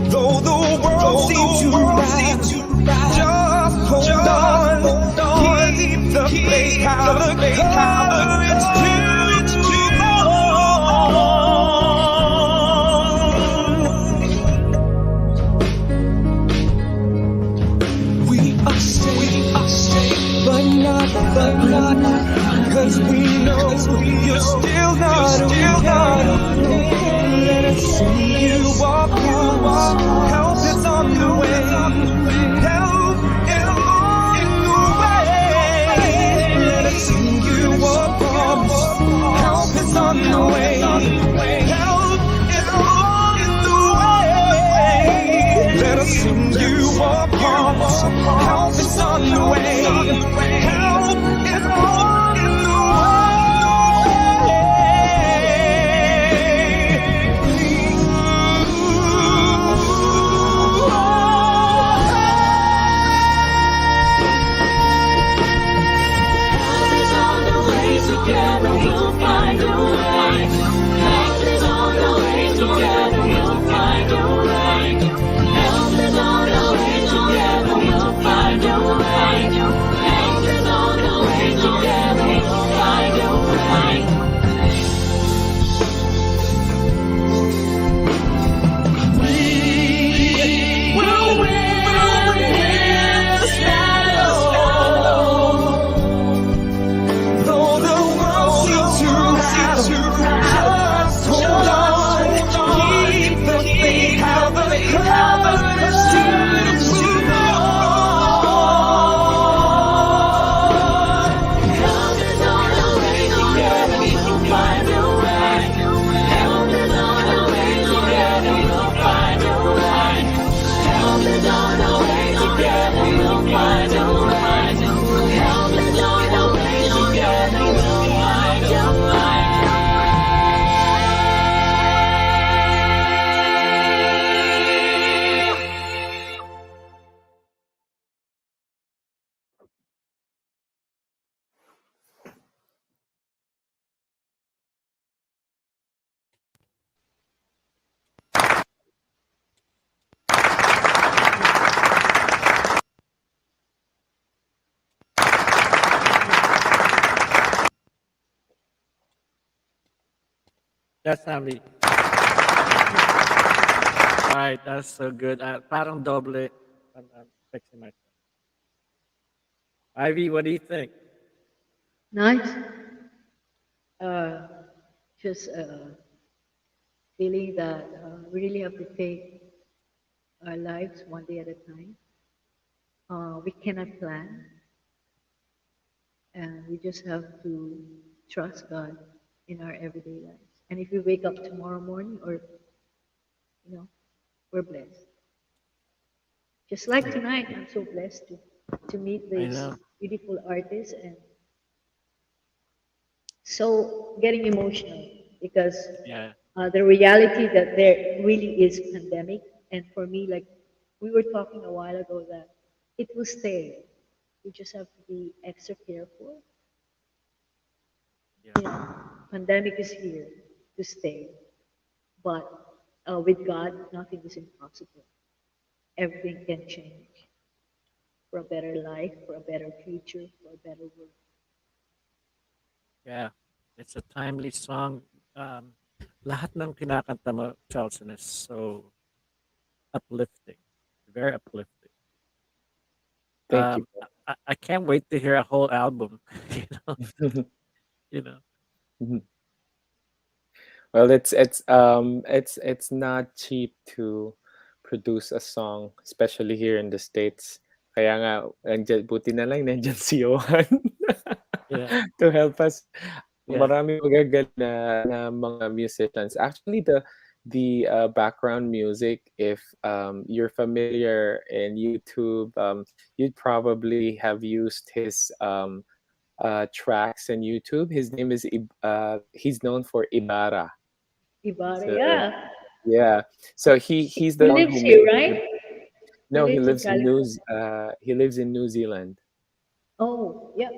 Though the world seems to rise, just hold on. Keep the faith, have the courage 'cause we know you're still not okay. Let us see you walk out. Help is on the way. Help is on the way. Let us see you walk out. Help is on the way. Help is on the way. Let us sing you walk out. Help is on the way. Help is on the Together we'll find a way. Help is on the way. Together we'll find a way. Help is on the way. Together we'll find a way. Help is on the way. Together we'll find a way. We will win this battle. though the world seems to have just hold on. Keep the faith, have the courage to move on. Help is on the way. Together we'll find a way. Help is on the way. Together we'll find a way. Help is on the way. Together we'll find a way. Help is on the way. Together we'll find a way. That's Ami. Alright, that's so good. Parang doble. I'm fixing myself. Ivy, what do you think? Nice. Just feeling that we really have to take our lives one day at a time. We cannot plan, and we just have to trust God in our everyday lives. And if we wake up tomorrow morning, or we're blessed. Just like tonight, I'm so blessed to meet I these know. beautiful artists, and so getting emotional because Yeah. the reality that there really is pandemic, and for me, like we were talking a while ago, that it will stay. We just have to be extra careful. Pandemic is here to stay, but with God, nothing is impossible. Everything can change for a better life, for a better future, for a better world. Yeah. It's a timely song. Lahat ng kinakanta mo, Charleston, is so uplifting. Very uplifting. Thank you. I can't wait to hear a whole album. You know. You know. Mhm. Well, it's not cheap to produce a song, especially here in the States. Kaya nga, buti na lang nandiyan si Johan Yeah. to help us. Yeah. Marami magagaling na mga musicians. Actually, the background music, if you're familiar in YouTube, you'd probably have used his tracks in YouTube. His name is he's known for Ibarra. Ibarra, So yeah. yeah, so he's the He one lives who here, made right? He no, lives in he lives in New Zealand. Oh, yeah.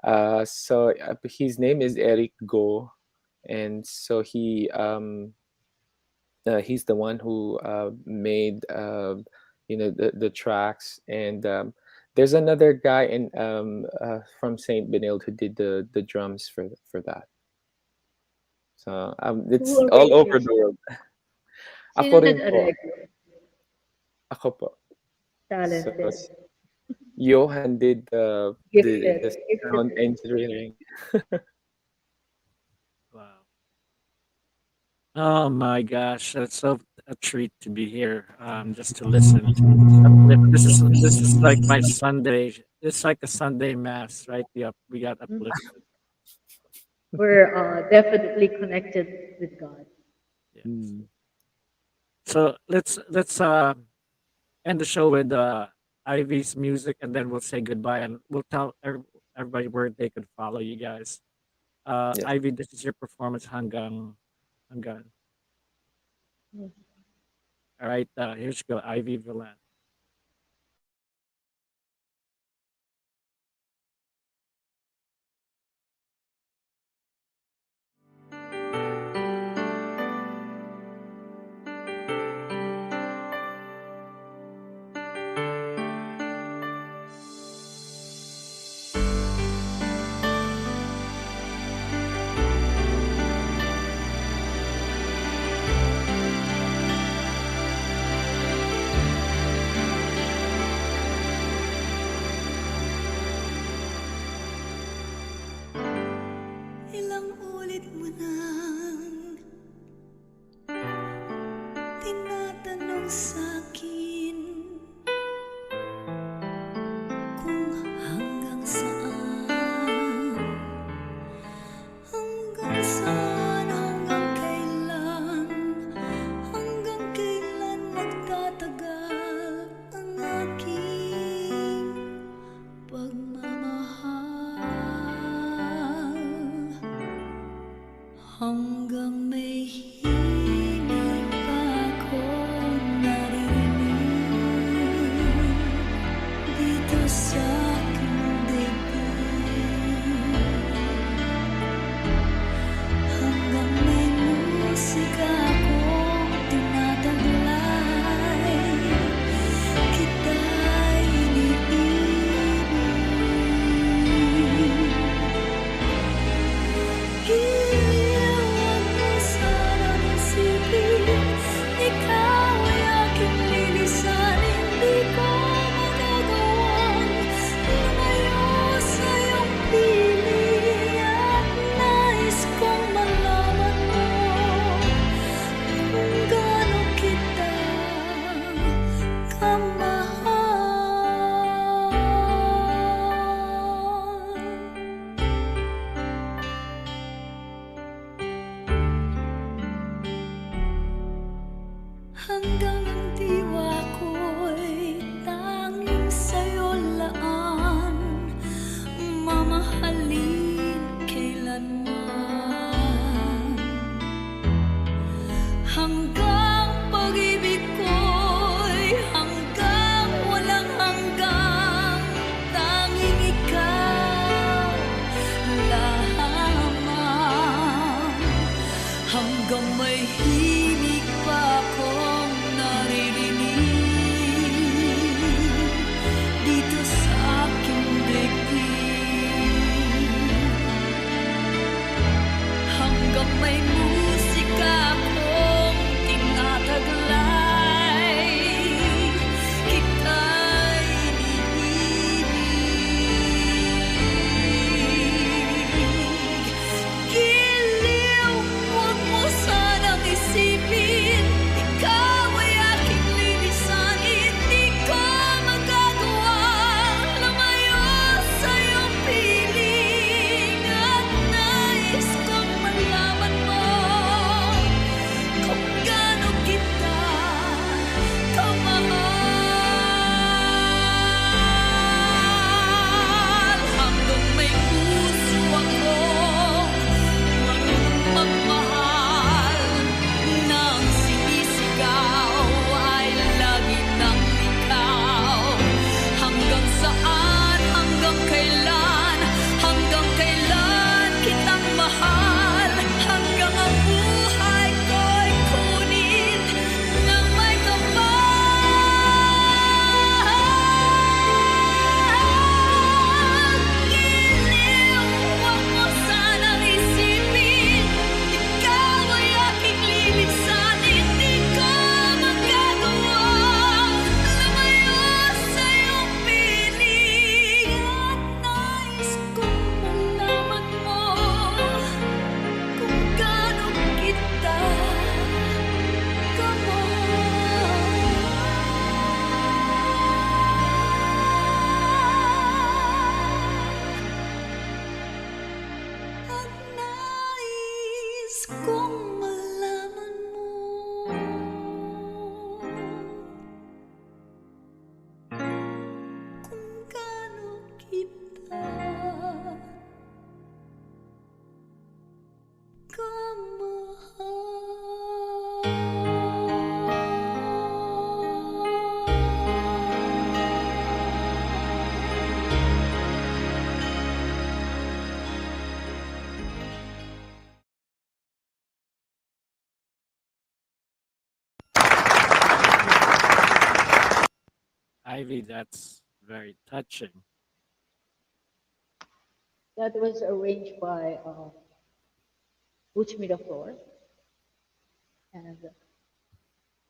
Uh, so his name is Eric Go, and so he's the one who made the tracks, and there's another guy from Saint Benilde who did the drums for that. So it's Who all over arranges? the world. Sino Ako rin po. nag-arrange? Ako po. So, Talented. Johan did the sound Gifted. engineering. Wow. Oh my gosh, it's so a treat to be here. Just to listen to uplift. This is like my Sunday. It's like a Sunday mass, right? We got uplifted. We're definitely connected with God. Yes. So let's end the show with Ivy's music, and then we'll say goodbye, and we'll tell everybody where they could follow you guys. Yes. Ivy, this is your performance hanggang. All right, here you go, Ivy Violan. Ilang ulit mo nang tinatanong sa'kin kung hanggang saan, hanggang kailan magtatagal ang aking pagmamahal. Hanggang may himig pa akong naririnig dito sa aking dibdib. Hanggang may musika akong tinataglay, kita'y iniibig. Huwag mo sanang isipin, ikaw ay aking lilisan. Hindi ko magagawang Ivy, that's very touching. That was arranged by Butch Me the Floor. And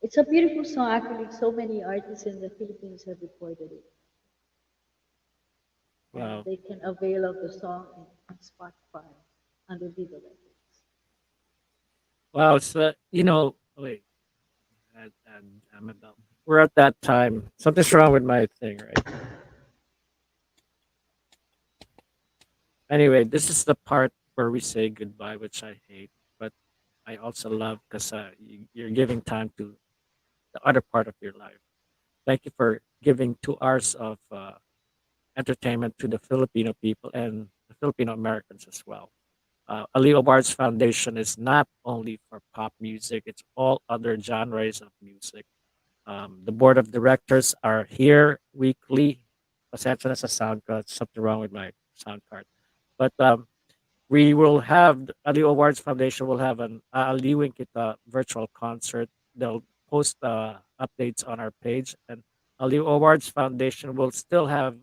it's a beautiful song, actually. So many artists in the Philippines have recorded it. And Wow. they can avail of the song on Spotify under Viva Records. Wow. So, wait, and Amabel. We're at that time. Something's wrong with my thing, right? Anyway, this is the part where we say goodbye, which I hate, but I also love because you're giving time to the other part of your life. Thank you for giving 2 hours of entertainment to the Filipino people and the Filipino Americans as well. Ali Awards Foundation is not only for pop music, it's all other genres of music. The board of directors are here weekly. Pasensya na sa sound card. Something wrong with my sound card. But we will have Ali Awards Foundation will have an Aaliwin Kita virtual concert. They'll post updates on our page, and Ali Awards Foundation will still have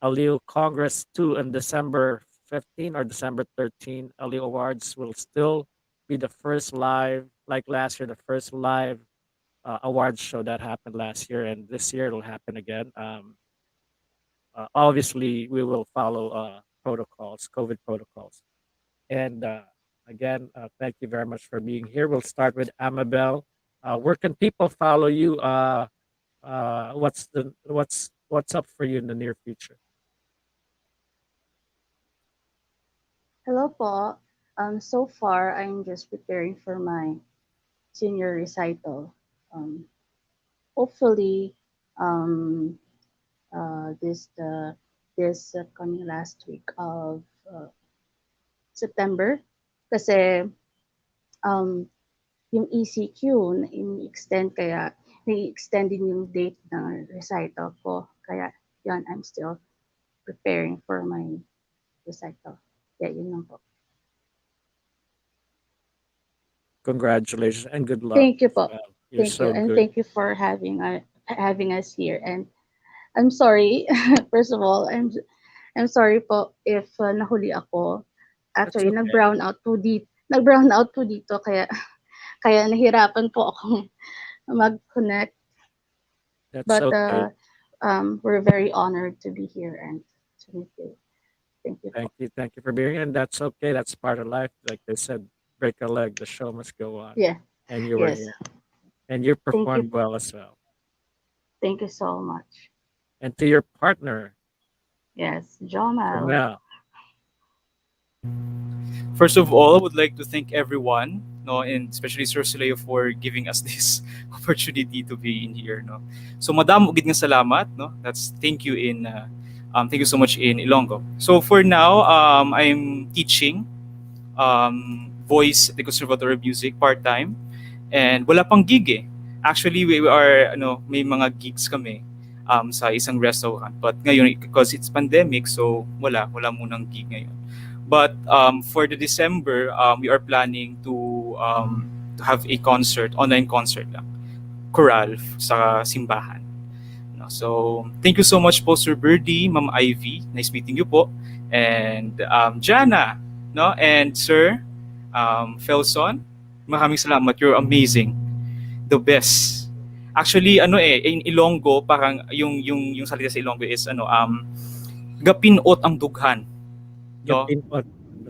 Aliu Congress 2 on December 15 or December 13. Ali Awards will still be the first live, like last year, the first live awards show that happened last year, and this year it'll happen again. Obviously, we will follow protocols, COVID protocols. And again, thank you very much for being here. We'll start with Amabel. Where can people follow you? What's up for you in the near future? Hello po. So far, I'm just preparing for my senior recital. Um, Hopefully, um, this coming last week of September. Kasi um, yung ECQ, in-extend kaya, ni-extend din yung date ng recital ko. Kaya, yan, I'm still preparing for my recital. Yeah, yun lang po. Congratulations and good luck. Thank you po. Well, you're Thank you. so And good. thank you for having us here. And I'm sorry, first of all, I'm sorry po if nahuli ako. That's Actually, okay. nag-brown out po dito kaya nahirapan po akong mag-connect. That's But okay. we're very honored to be here and to meet you. Thank you. Thank you for being here, and that's okay. That's part of life. Like they said, break a leg, the show must go on. Yeah. And you were Yes. here, and you Thank performed you. well as well. Thank you so much. And to your partner, Yes, Jomel. Janah. First of all, I would like to thank everyone, no, and especially Sir Soleo for giving us this opportunity to be in here, no. So, madam, ugid nga salamat, no. That's thank you so much in Ilonggo. So for now, I'm teaching voice at the Conservatory of Music part time, and wala pang gig eh. Actually, we are may mga gigs kami sa isang restaurant. But ngayon because it's pandemic, so wala munang gig ngayon. But for the December, we are planning to have a concert, online concert lang. Choral sa simbahan. No, so, thank you so much po, Sir Birdie, Ma'am Ivy. Nice meeting you po. And Janah, no? And Sir Felson, maraming salamat. You're amazing. The best. Actually, in Ilonggo, parang yung salita sa Ilonggo is gapinot ang dughan. No?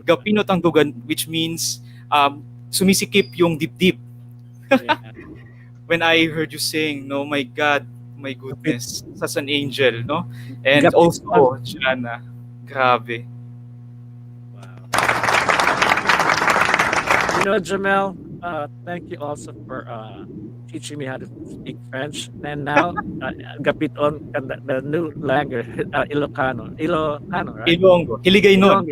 Gapinot ang dugan, which means sumisikip yung dibdib. Yeah. When I heard you sing, no, my God, my goodness, such an angel, no? And Gapit- also, Janah, grabe. Jamel, thank you also for teaching me how to speak French. And now, gapiton, the new language, Ilocano, right? Ilonggo, Hiligay nun.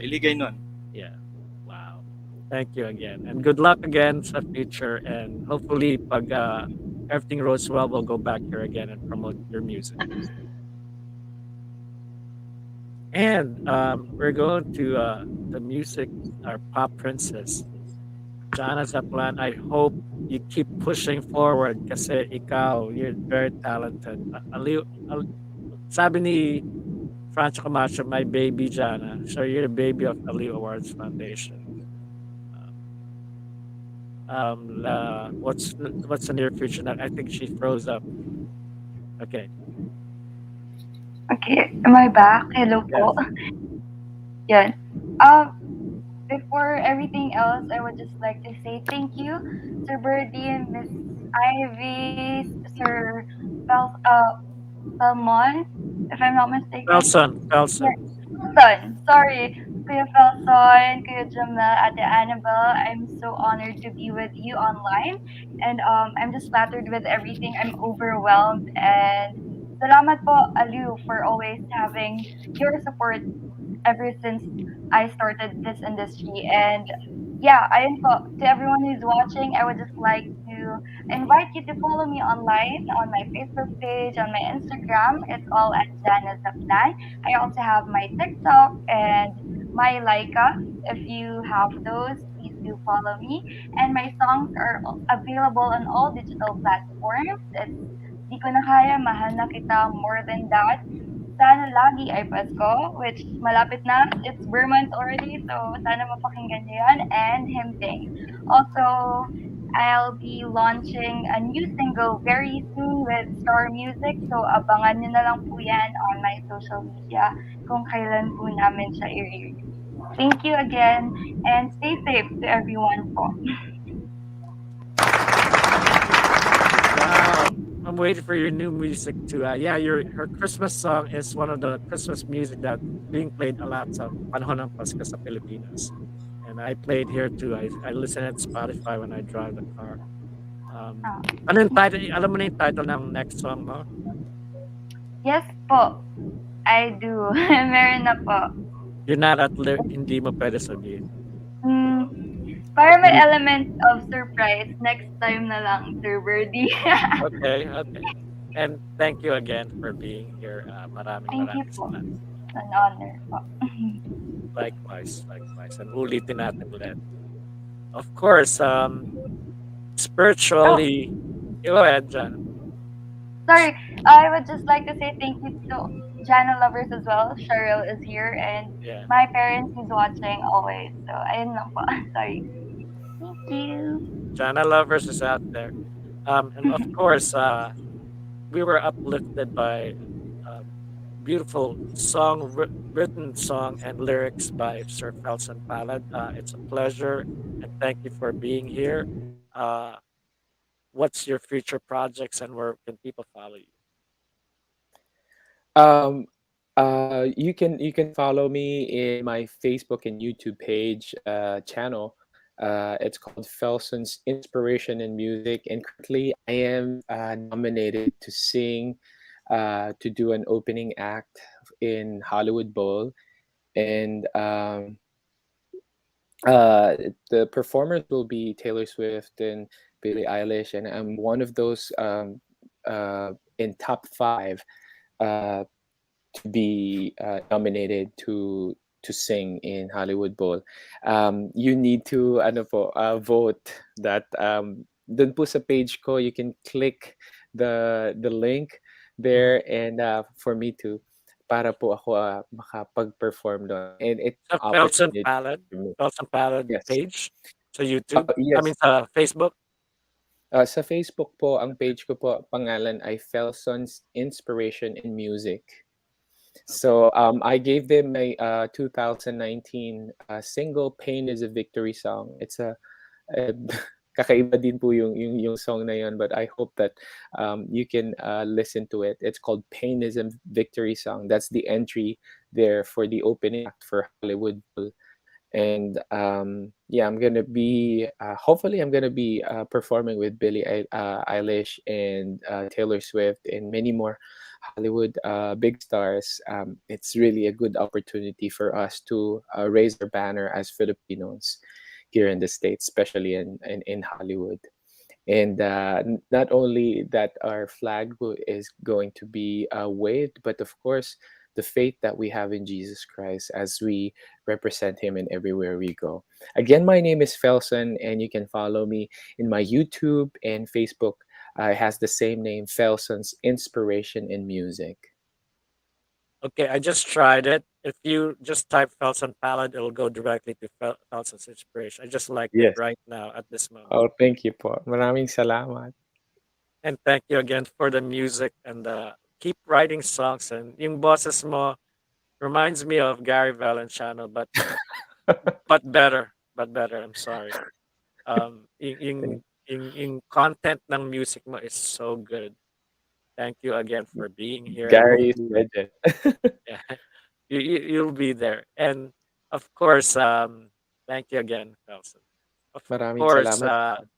Iligay nun. Yeah. Wow. Thank you again. And good luck again sa future. And hopefully, pag everything goes well, we'll go back here again and promote your music. And we're going to the music, our pop princess. Janah Zaplan, I hope you keep pushing forward kasi ikaw, you're very talented. Sabi ni Franco Camacho, my baby Janah. So you're the baby of Aliw Awards Foundation. What's the near future? Now? I think she froze up. Okay. Okay, am I back? Hello Yes. po. Yan. Uh, Before everything else, I would just like to say thank you, Sir Birdie, Miss Ivy, Sir Fel, Felmon, if I'm not mistaken. Felson. Felson, sorry. Kuya Felson, Kuya Jamel, Ate Annabel, I'm so honored to be with you online. And I'm just flattered with everything. I'm overwhelmed. And salamat po, Aliu, for always having your support ever since I started this industry. And yeah, to everyone who's watching, I would just like to invite you to follow me online on my Facebook page, on my Instagram. It's all at Janah Zaplan. I also have my TikTok and my Laika. If you have those, please do follow me. And my songs are available on all digital platforms. It's Di Ko Na Kaya, Mahal Na Kita, More Than That, Sana Lagi Ay Pasko, which malapit na. It's Burmans already, so sana mapakinggan niyo yan. And Himting. Also, I'll be launching a new single very soon with Star Music, so abangan niyo na lang po yan on my social media kung kailan po namin siya i-release. Thank you again, and stay safe to everyone po. Wow. I'm waiting for your new music to her Christmas song is one of the Christmas music that being played a lot sa panahon ng Pasko sa Pilipinas. And I played here too. I listen at Spotify when I drive the car. Ano yung title? Alam mo na yung title ng next song mo? Yes po, I do. Meron na po. You're not at hindi mo pwede sabihin. Para may element of surprise, next time na lang, Sir Birdie. Okay. And thank you again for being here. Thank you Maraming po. salamat. An honor po. Likewise. And ulitin natin ulit. Of course, spiritually, go ahead, Janah. Sorry, I would just like to say thank you to Janah lovers as well. Cheryl is here, and my parents who's watching always. So, ayun lang po. Sorry. Thank you. Janah lovers is out there. And of course, we were uplifted by beautiful written song and lyrics by Sir Felson Palad. It's a pleasure, and thank you for being here. What's your future projects, and where can people follow you? You can follow me in my Facebook and YouTube page channel. It's called Felson's Inspiration in Music, and currently I am nominated to sing, to do an opening act in Hollywood Bowl, and the performers will be Taylor Swift and Billie Eilish, and I'm one of those in top 5 to be nominated to sing in Hollywood Bowl. You need to vote that dun po sa page ko. You can click the link there, and for me to para po ako makapag-perform doon. And it's an Felson opportunity. Palad Yes. page sa YouTube. Yes. I mean sa Facebook. Sa Facebook po, ang page ko po, pangalan ay Felson's Inspiration in Music. So I gave them my 2019 single "Pain Is a Victory" song. It's kakaiba din po yung song na yun, but I hope that you can listen to it. It's called "Pain Is a Victory" song. That's the entry there for the opening act for Hollywood. And I'm gonna be hopefully I'm gonna be performing with Billie Eilish and Taylor Swift and many more Hollywood big stars. It's really a good opportunity for us to raise our banner as Filipinos here in the States, especially in Hollywood. And not only that our flag is going to be waved, but of course the faith that we have in Jesus Christ as we represent Him in everywhere we go. Again, my name is Felson, and you can follow me in my YouTube and Facebook. It has the same name, Felson's Inspiration in Music. Okay, I just tried it. If you just type Felson Palad, it'll go directly to Felson's Inspiration. I just liked it Yes. right now at this moment. Oh, thank you po. Maraming salamat. And thank you again for the music and keep writing songs. And yung boses mo reminds me of Gary Valenciano, but better. But better. I'm sorry. Yung content ng music mo is so good. Thank you again for being here. Gary is legend. Yeah, you'll be there. And of course, thank you again, Felson. Maraming salamat.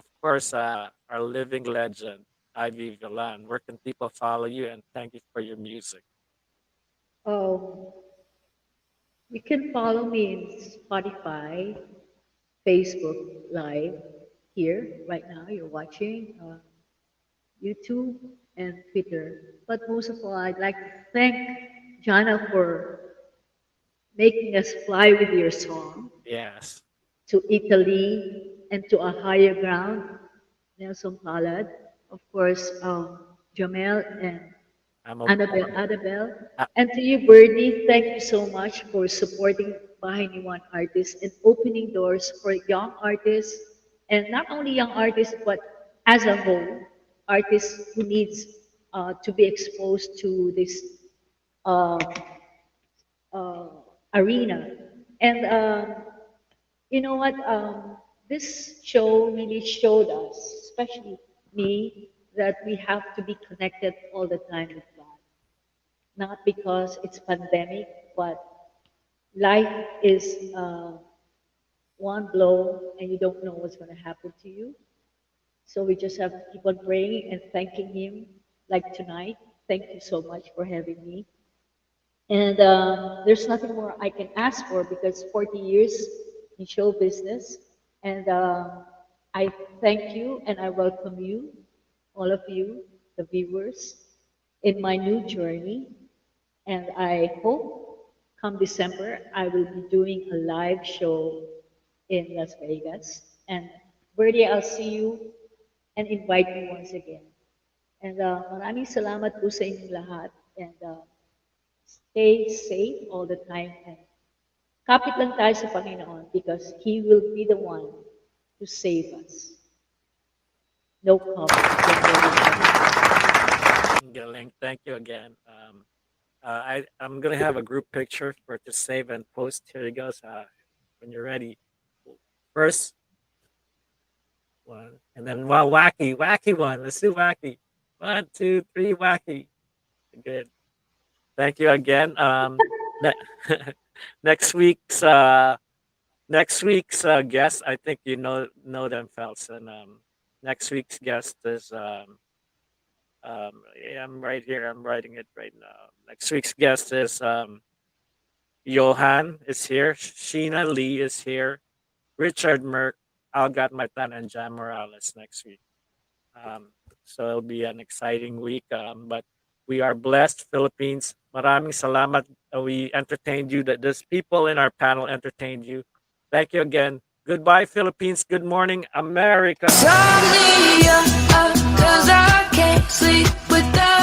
Of course, our living legend, Ivy Violan. Where can people follow you? And thank you for your music. You can follow me in Spotify, Facebook Live here right now. You're watching YouTube and Twitter. But most of all, I'd like to thank Janah for making us fly with your song Yes. to Italy and to a higher ground, Nelson Palad, of course, Jamel and Amabel. And to you, Bernie, thank you so much for supporting Bahay ni Juan artists and opening doors for young artists, and not only young artists, but as a whole, artists who needs to be exposed to this arena. And you know what? This show really showed us, especially me, that we have to be connected all the time with God. Not because it's pandemic, but life is one blow and you don't know what's going to happen to you. So we just have to keep on praying and thanking Him, like tonight. Thank you so much for having me. And there's nothing more I can ask for because 40 years in show business. And I thank you and I welcome you, all of you, the viewers, in my new journey. And I hope come December, I will be doing a live show in Las Vegas. And Bertie, I'll see you and invite you once again. And maraming salamat po sa inyong lahat. And stay safe all the time. And kapit lang tayo sa Panginoon because He will be the one to save us. No comment. Galing. Thank you again. I'm gonna have a group picture for to save and post. Here you go. When you're ready. First one, and then wacky one. Let's do wacky. 1, 2, 3, wacky. Good. Thank you again. Next week's guest, I think you know them, Felson. Next week's guest is I'm right here. I'm writing it right now. Next week's guest is Johan is here. Sheena Lee is here. Richard Merck, Algat Matan, and Jan Morales next week. So it'll be an exciting week. But we are blessed, Philippines. Maraming salamat. We entertained you. That these people in our panel entertained you. Thank you again. Goodbye, Philippines. Good morning, America. Cause I can't sleep without